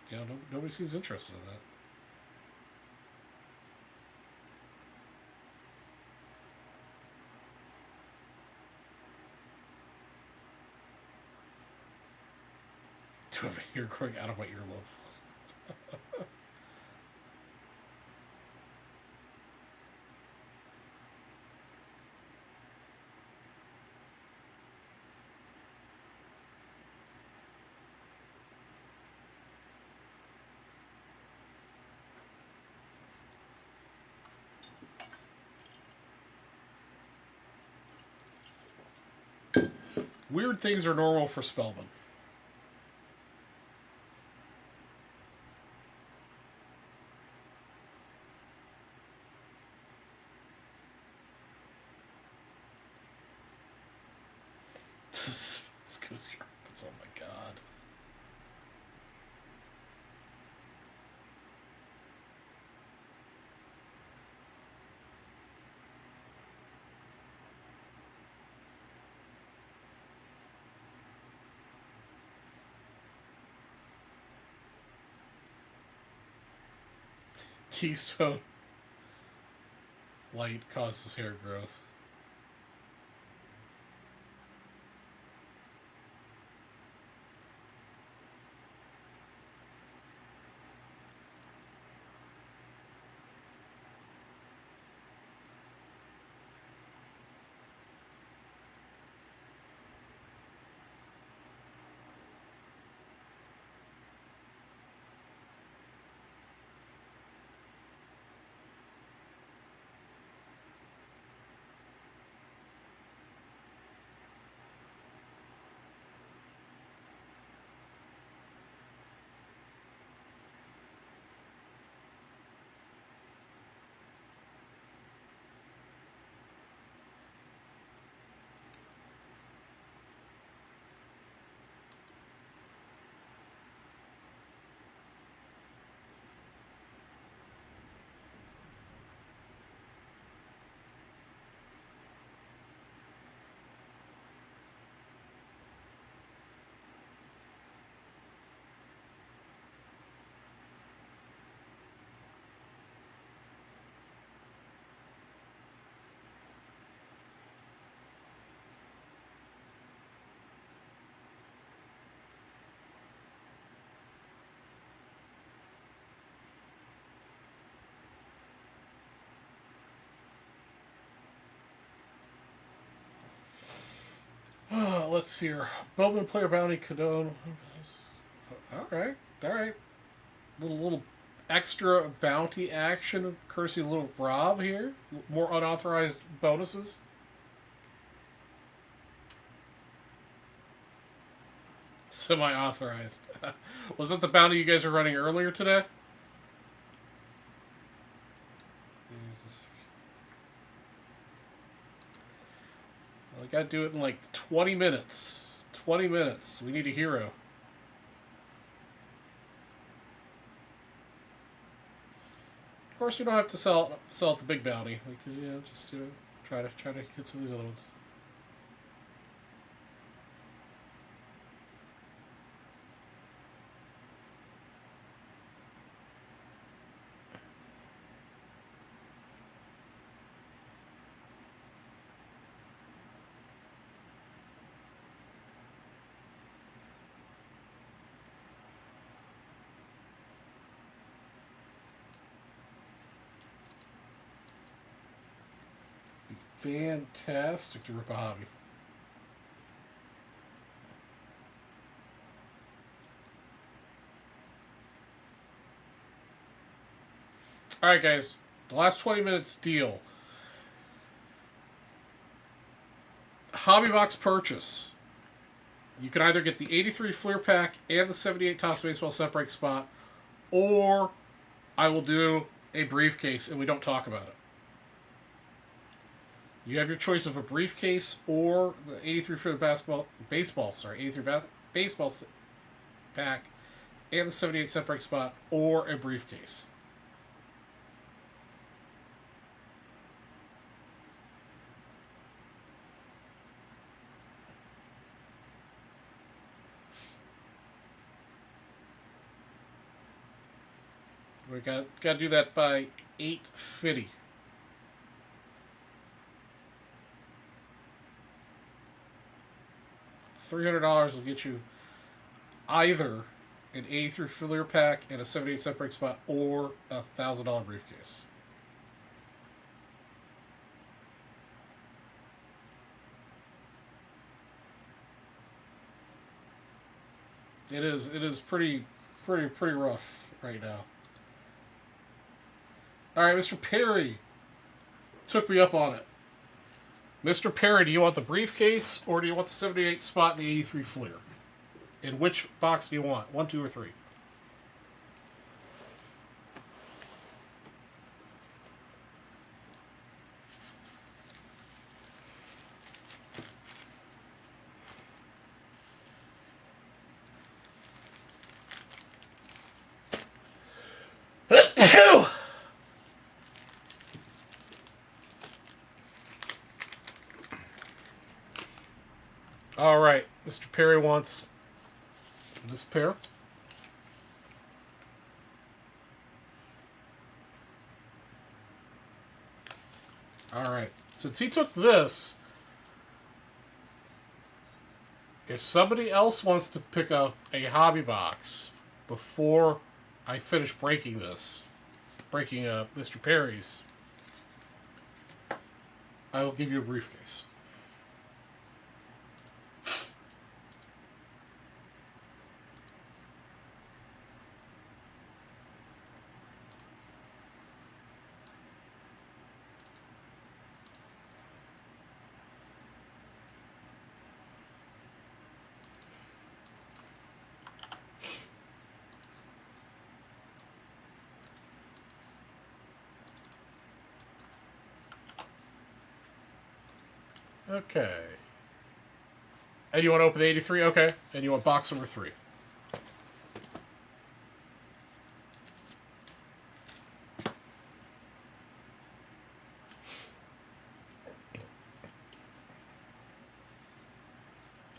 nobody seems interested in that. To have a hair growing out of my earlobe. Weird things are normal for Spellman. This goes here. Oh my god. Keystone light causes hair growth. Let's see here. Bowman player bounty condone. Alright. Alright. Little extra bounty action courtesy of little Rob here. More unauthorized bonuses. Semi-authorized. Was that the bounty you guys were running earlier today? Well, I gotta do it in like 20 minutes. 20 minutes. We need a hero. Of course, you don't have to sell at the big bounty. We could, just try to get some of these other ones. Fantastic to rip a hobby. Alright, guys. The last 20 minutes deal. Hobby box purchase. You can either get the 83 Fleer Pack and the 78 Topps Baseball set break spot, or I will do a briefcase and we don't talk about it. You have your choice of a briefcase or the 83 for the baseball pack and the 78 set break spot, or a briefcase. We got to do that by 8:50. $300 will get you either an 83 Fleer Pack and a 78 set break spot, or a $1,000 briefcase. It is pretty rough right now. All right, Mr. Perry took me up on it. Mr. Perry, do you want the briefcase or do you want the 78 spot in the 83 Fleer? And which box do you want? 1, 2, or 3? All right, Mr. Perry wants this pair. All right, since he took this, if somebody else wants to pick up a hobby box before I finish breaking this, breaking Mr. Perry's, I will give you a briefcase. Okay. And you want to open the 83? Okay. And you want box number 3.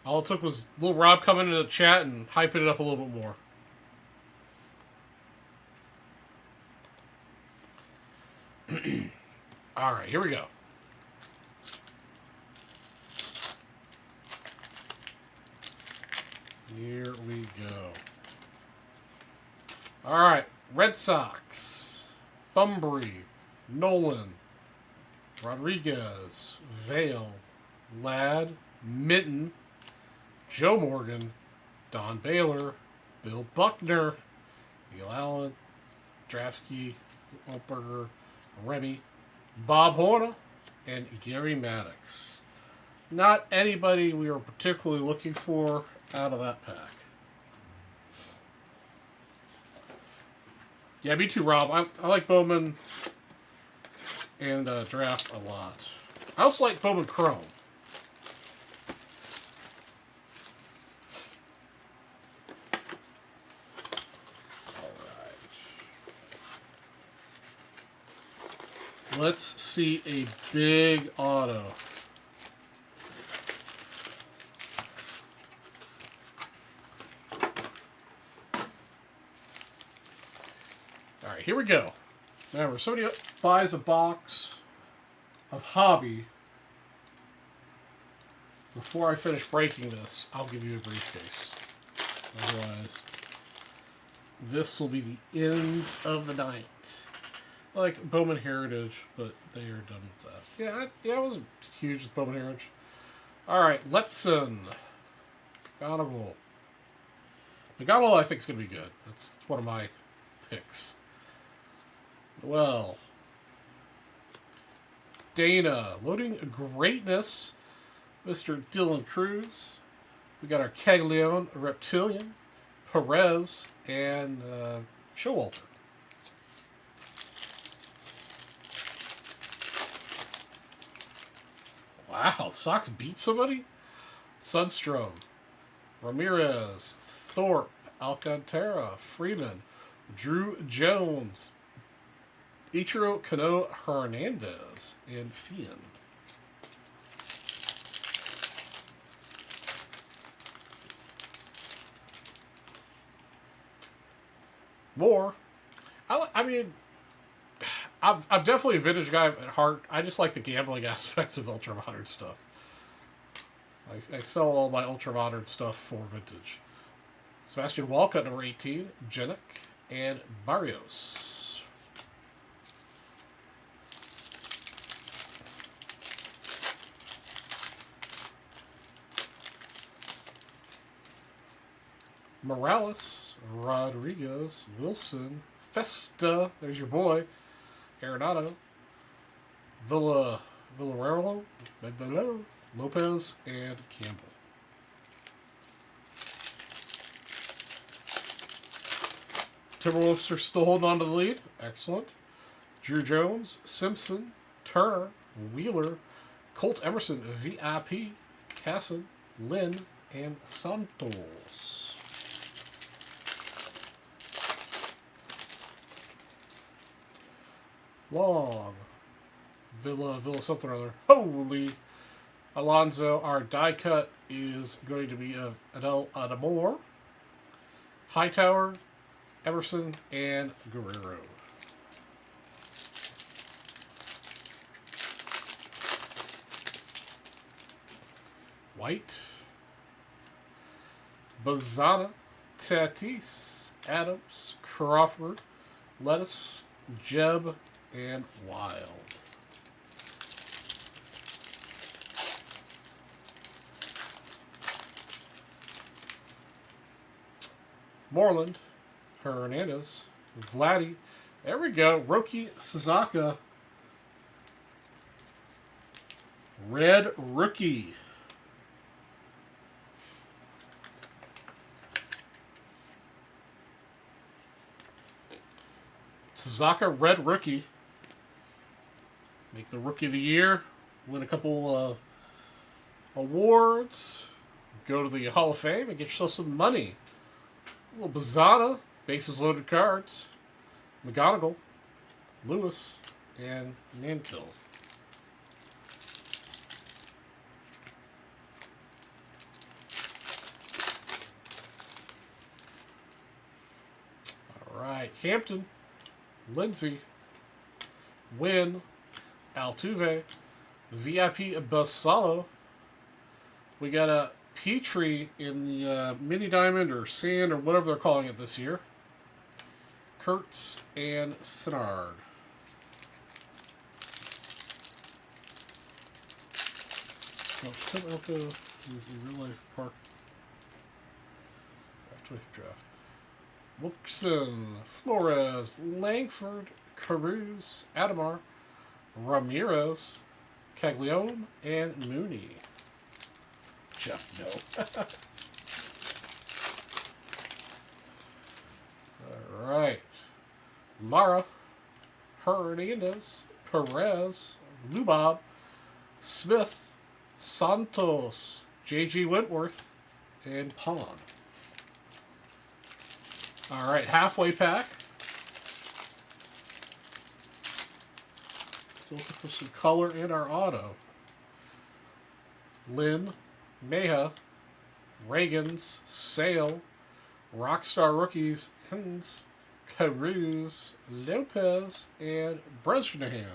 All it took was little Rob coming into the chat and hyping it up a little bit more. All right, here we go. Here we go. All right, Red Sox, Bunbury, Nolan, Rodriguez, Vale, Ladd, Mitten, Joe Morgan, Don Baylor, Bill Buckner, Neil Allen, Draftsky, Altberger, Remy, Bob Horner, and Gary Maddox. Not anybody we were particularly looking for out of that pack. Yeah, me too, Rob. I like Bowman and Draft a lot. I also like Bowman Chrome. Let's see a big auto. All right, here we go. Remember, if somebody buys a box of hobby before I finish breaking this, I'll give you a briefcase. Otherwise, this will be the end of the night. Like Bowman Heritage, but they are done with that. Yeah, I wasn't huge with Bowman Heritage. All right, Letson, McGonigal. McGonigal, I think is going to be good. That's one of my picks. Well, Dana, loading greatness, Mr. Dylan Cruz. We got our Caglione, Reptilian, Perez, and Showalter. Wow, Sox beat somebody? Sundstrom, Ramirez, Thorpe, Alcantara, Freeman, Drew Jones, Ichiro Kano Hernandez, and Fian. More. I mean, I'm definitely a vintage guy at heart. I just like the gambling aspect of ultra modern stuff. I sell all my ultra modern stuff for vintage. Sebastian Walcott, number 18, Jenik, and Barrios. Morales, Rodriguez, Wilson, Festa, there's your boy, Arenado, Villarreal, Bedbello, Lopez, and Campbell. Timberwolves are still holding on to the lead. Excellent. Drew Jones, Simpson, Turner, Wheeler, Colt Emerson, VIP, Casson, Lynn, and Santos. Long. Villa something or other. Holy. Alonzo, our die cut is going to be of Adele Adamore, Hightower, Emerson, and Guerrero. White, Bazana, Tatis, Adams, Crawford, Lettuce, Jeb, and Wild. Moreland, Hernandez, Vladdy. There we go. Roki Sasaka. Red Rookie. Sasaka, Red Rookie. Make the Rookie of the Year. Win a couple awards. Go to the Hall of Fame and get yourself some money. A little Bazana, bases loaded cards. McGonigal, Lewis, and Nankill. All right, Hampton, Lindsay, Wynn, Altuve, VIP Bassalo. We got a Petrie in the mini diamond or sand or whatever they're calling it this year. Kurtz and Sinard. Tim Elko is a real life park. Draft. Wilson, Flores, Langford, Cruz, Adamar, Ramirez, Caglione, and Mooney. Jeff, no. All right. Lara, Hernandez, Perez, Lubob, Smith, Santos, J.G. Wentworth, and Pond. All right, halfway pack. Still looking for some color in our auto. Lynn, Meja, Reagans, Sale, Rockstar Rookies, Hens, Caruso, Lopez, and Bresnahan.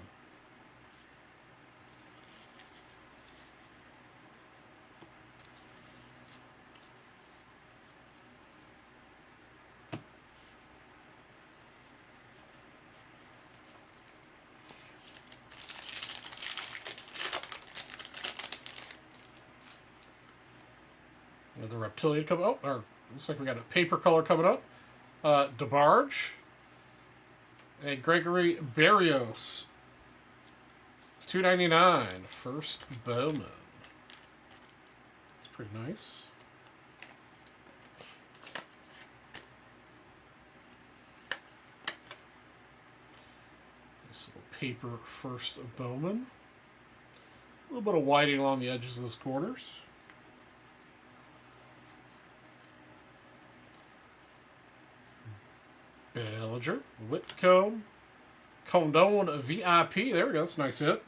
The Reptilian coming up, or looks like we got a paper color coming up. DeBarge and Gregory Berrios. $2.99. First Bowman. It's pretty nice. Nice little paper first Bowman. A little bit of whiting along the edges of those corners. Bellinger, Whitcomb, Condon VIP. There we go. That's a nice hit.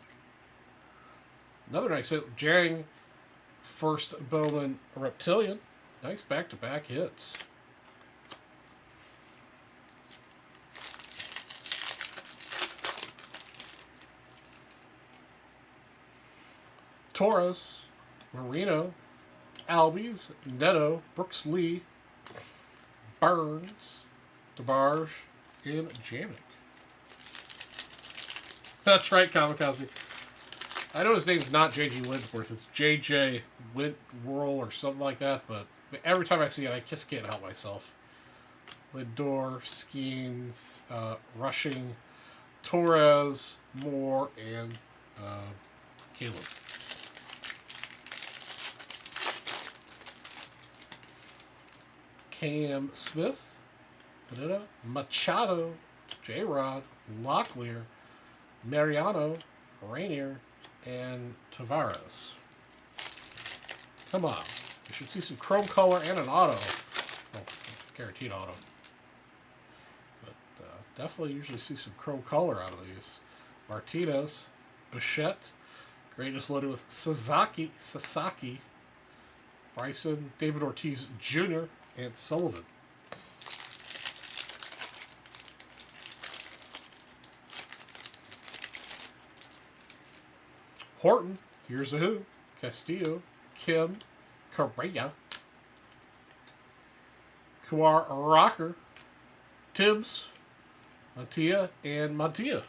Another nice hit. Jang, first Bowman Reptilian. Nice back-to-back hits. Torres, Marino, Albies, Neto, Brooks Lee, Burns, DeBarge, and Janik. That's right, Kamikaze. I know his name's not J.G. Wentworth. It's J.J. Wentworth or something like that, but every time I see it, I just can't help myself. Lindor, Skeens, Rushing, Torres, Moore, and Caleb. Cam Smith, Pineda, Machado, J-Rod, Locklear, Mariano, Rainier, and Tavares. Come on. You should see some chrome color and an auto. Oh, guaranteed auto. But definitely usually see some chrome color out of these. Martinez, Bichette, greatness loaded with Sasaki, Bryson, David Ortiz Jr., and Sullivan. Horton, here's a who. Castillo, Kim, Correa, Kawar Rocker, Tibbs, Mattia, and Mattia.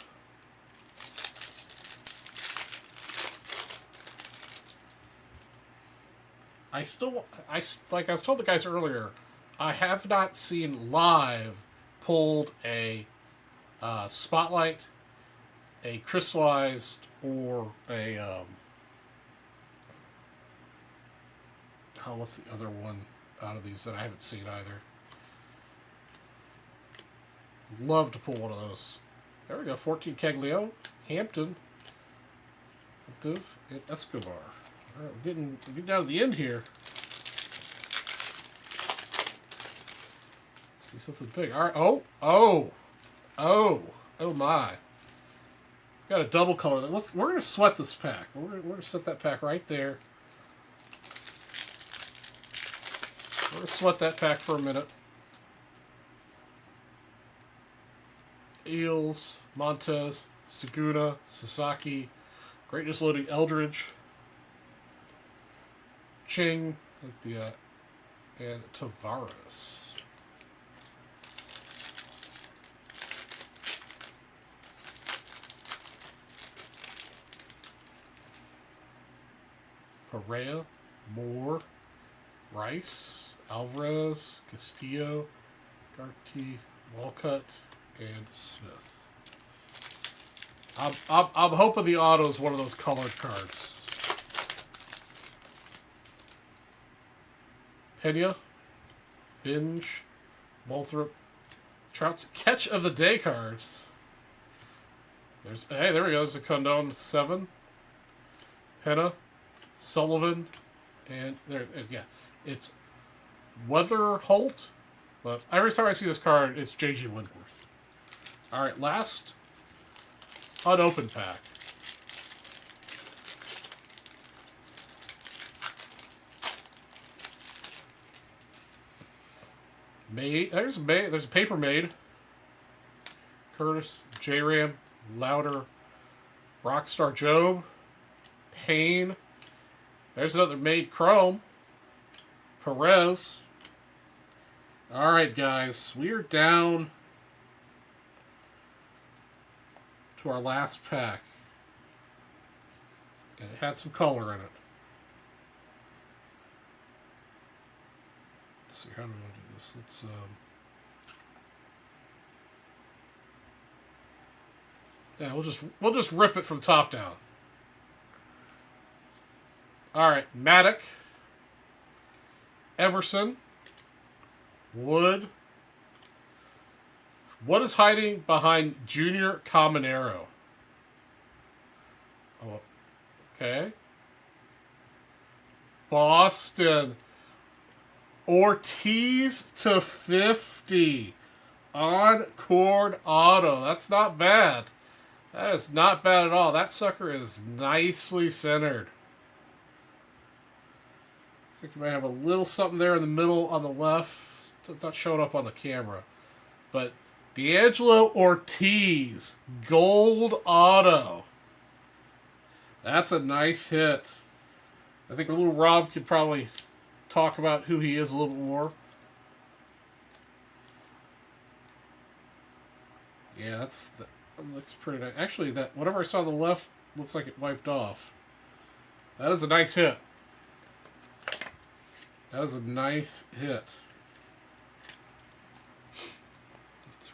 Like I was told the guys earlier, I have not seen live pulled a spotlight, a crystallized, or a what's the other one out of these that I haven't seen either? Love to pull one of those. There we go. 14 Caglione, Hampton, and Escobar. All right, we're getting down to the end here. Let's see something big. All right. Oh my. Got a double color. We're gonna sweat this pack. We're gonna set that pack right there. We're gonna sweat that pack for a minute. Eels, Montez, Segura, Sasaki, greatness loading Eldridge, Ching, and Tavares. Correa, Moore, Rice, Alvarez, Castillo, Garty, Walcott, and Smith. I'm hoping the auto is one of those colored cards. Pena, Binge, Walthrop, Trout's catch of the day cards. There we go. There's a Condon 7. Pena, Sullivan, and it's Weatherholt. But every time I see this card, it's J.G. Wentworth. All right, last unopened pack. There's a paper made. Curtis, J-Ram, Louder, Rockstar Job, Payne. There's another made chrome. Perez. All right, guys, we are down to our last pack, and it had some color in it. Let's see, how do we want to do this? Let's we'll just rip it from top down. All right, Maddock, Emerson, Wood. What is hiding behind Junior Caminero? Oh, okay. Boston. Ortiz to 50. On-cord auto. That's not bad. That is not bad at all. That sucker is nicely centered. I think you might have a little something there in the middle on the left. It's not showing up on the camera. But D'Angelo Ortiz, gold auto. That's a nice hit. I think a little Rob could probably talk about who he is a little bit more. Yeah, that looks pretty nice. Actually, that whatever I saw on the left looks like it wiped off. That is a nice hit. That is a nice hit. It's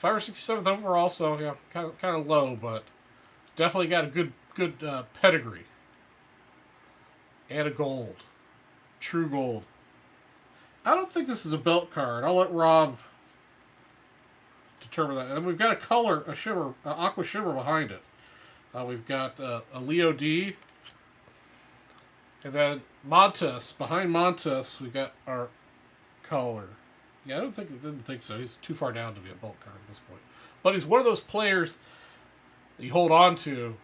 567th overall, so yeah, kind of low, but definitely got a good pedigree and a gold, true gold. I don't think this is a belt card. I'll let Rob determine that. And we've got a color, a shimmer, aqua shimmer behind it. We've got a Leo D. And then Montes. Behind Montes, we've got our color. Yeah, I didn't think so. He's too far down to be a bulk card at this point. But he's one of those players that you hold on to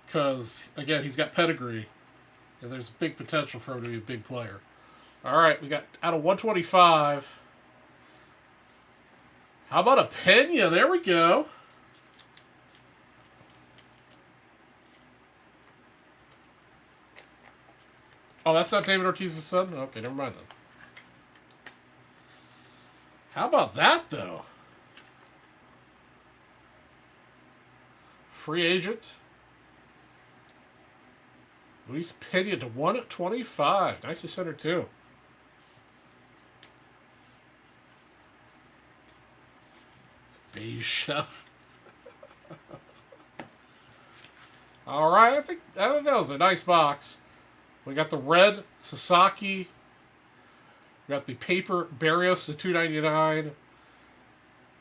because, again, he's got pedigree. And there's big potential for him to be a big player. All right, we got out of 125. How about a Pena? There we go. Oh, that's not David Ortiz's son? Okay, never mind then. How about that, though? Free agent. Luis Pena to 125. Nicely centered, too. Beige Chef. All right, I think that was a nice box. We got the red Sasaki. We got the paper Barrios to 299.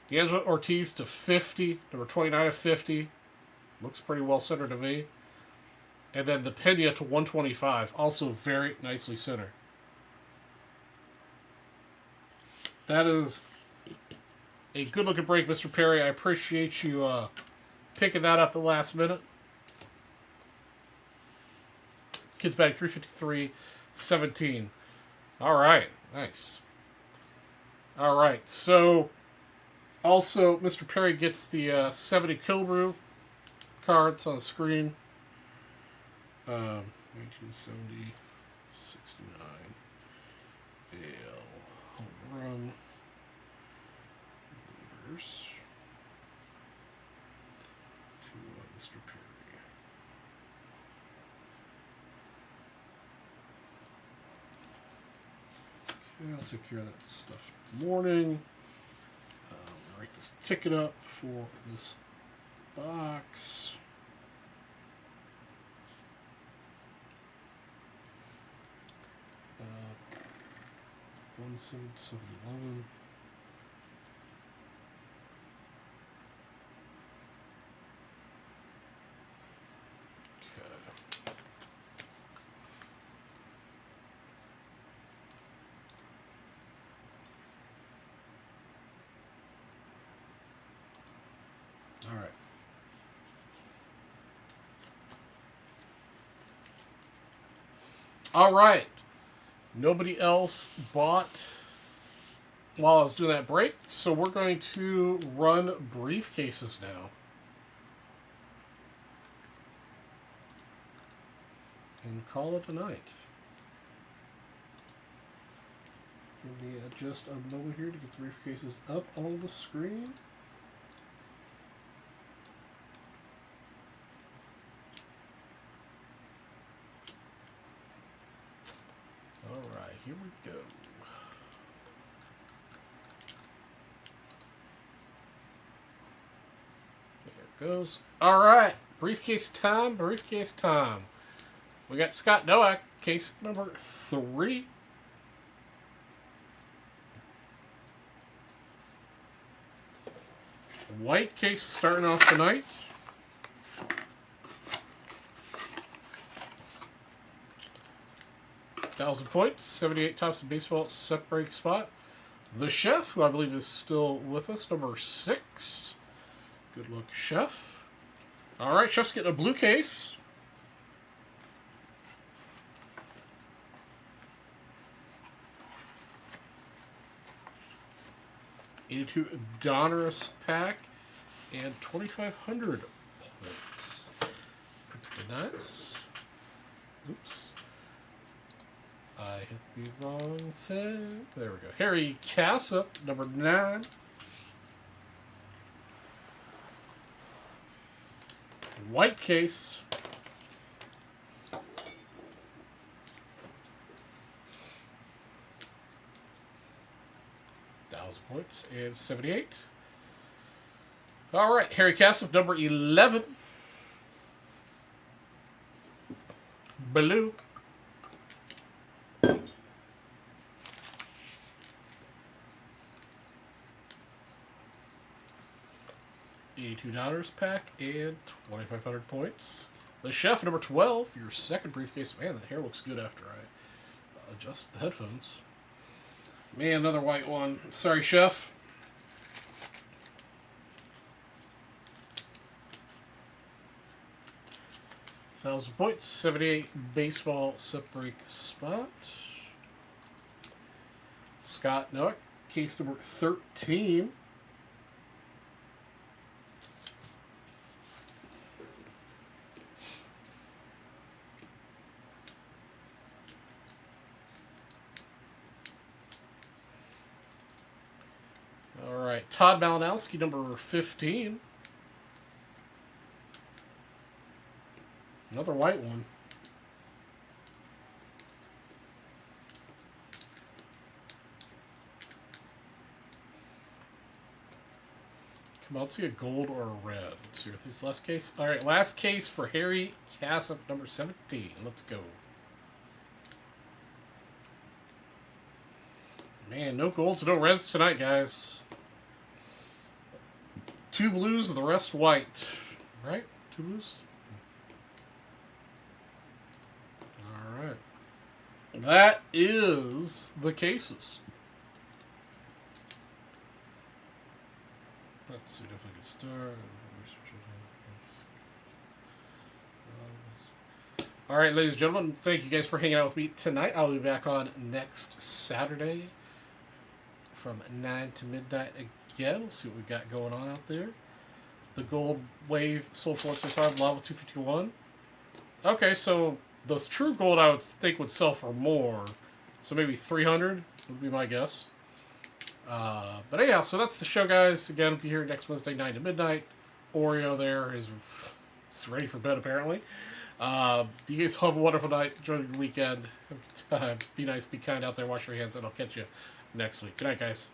D'Angelo Ortiz to 50. Number 29 of 50. Looks pretty well centered to me. And then the Pena to 125. Also very nicely centered. That is a good looking break, Mr. Perry. I appreciate you picking that up the last minute. Kids batting 353, 17. All right, nice. All right, so also Mr. Perry gets the 70 Kilbrew cards on the screen. 1970, 69. AL home run. Leaders. To Mr. Perry. Okay, I'll take care of that stuff in the morning. I'll write this ticket up for this box. Uh, 17711. All right. All right. Nobody else bought while I was doing that break, so we're going to run briefcases now. And call it a night. Give me just a moment here to get the briefcases up on the screen. Alright, here we go. There it goes. Alright, briefcase time, briefcase time. We got Scott Nowak, case number 3. White case starting off tonight. $1,000 points, 78 tops in baseball set break spot. The Chef, who I believe is still with us, number 6. Good luck, Chef. All right, Chef's getting a blue case. $82 Donruss pack and 2,500 points. Pretty nice. Oops. I hit the wrong thing. There we go. Harry Casa, number 9. White case. Points and 78. All right, Harry Castle, number 11. Blue. $2 pack and 2,500 points. The Chef, number 12, your second briefcase. Man, the hair looks good after I adjust the headphones. Man, another white one. Sorry, Chef. $1,000 points, 78 baseball set break spot. Scott Noack, case number 13. All right, Todd Malinowski, number 15. Another white one. Come on, let's see a gold or a red. Let's see what this last case. All right, last case for Harry Cassip, number 17. Let's go. Man, no golds, no reds tonight, guys. 2 blues, the rest white. Right? 2 blues? Alright. That is the cases. Let's see if I can start. Alright, ladies and gentlemen, thank you guys for hanging out with me tonight. I'll be back on next Saturday from 9 to midnight again. We'll see what we've got going on out there. The Gold Wave Soul 465 Lava 251. Okay, so those true gold I would think would sell for more. So maybe 300 would be my guess. But anyhow, so that's the show, guys. Again, I'll be here next Wednesday, 9 to midnight. Oreo there is ready for bed, apparently. You guys have a wonderful night. Enjoy your weekend. Have a good time. Be nice, be kind out there. Wash your hands, and I'll catch you next week. Good night, guys.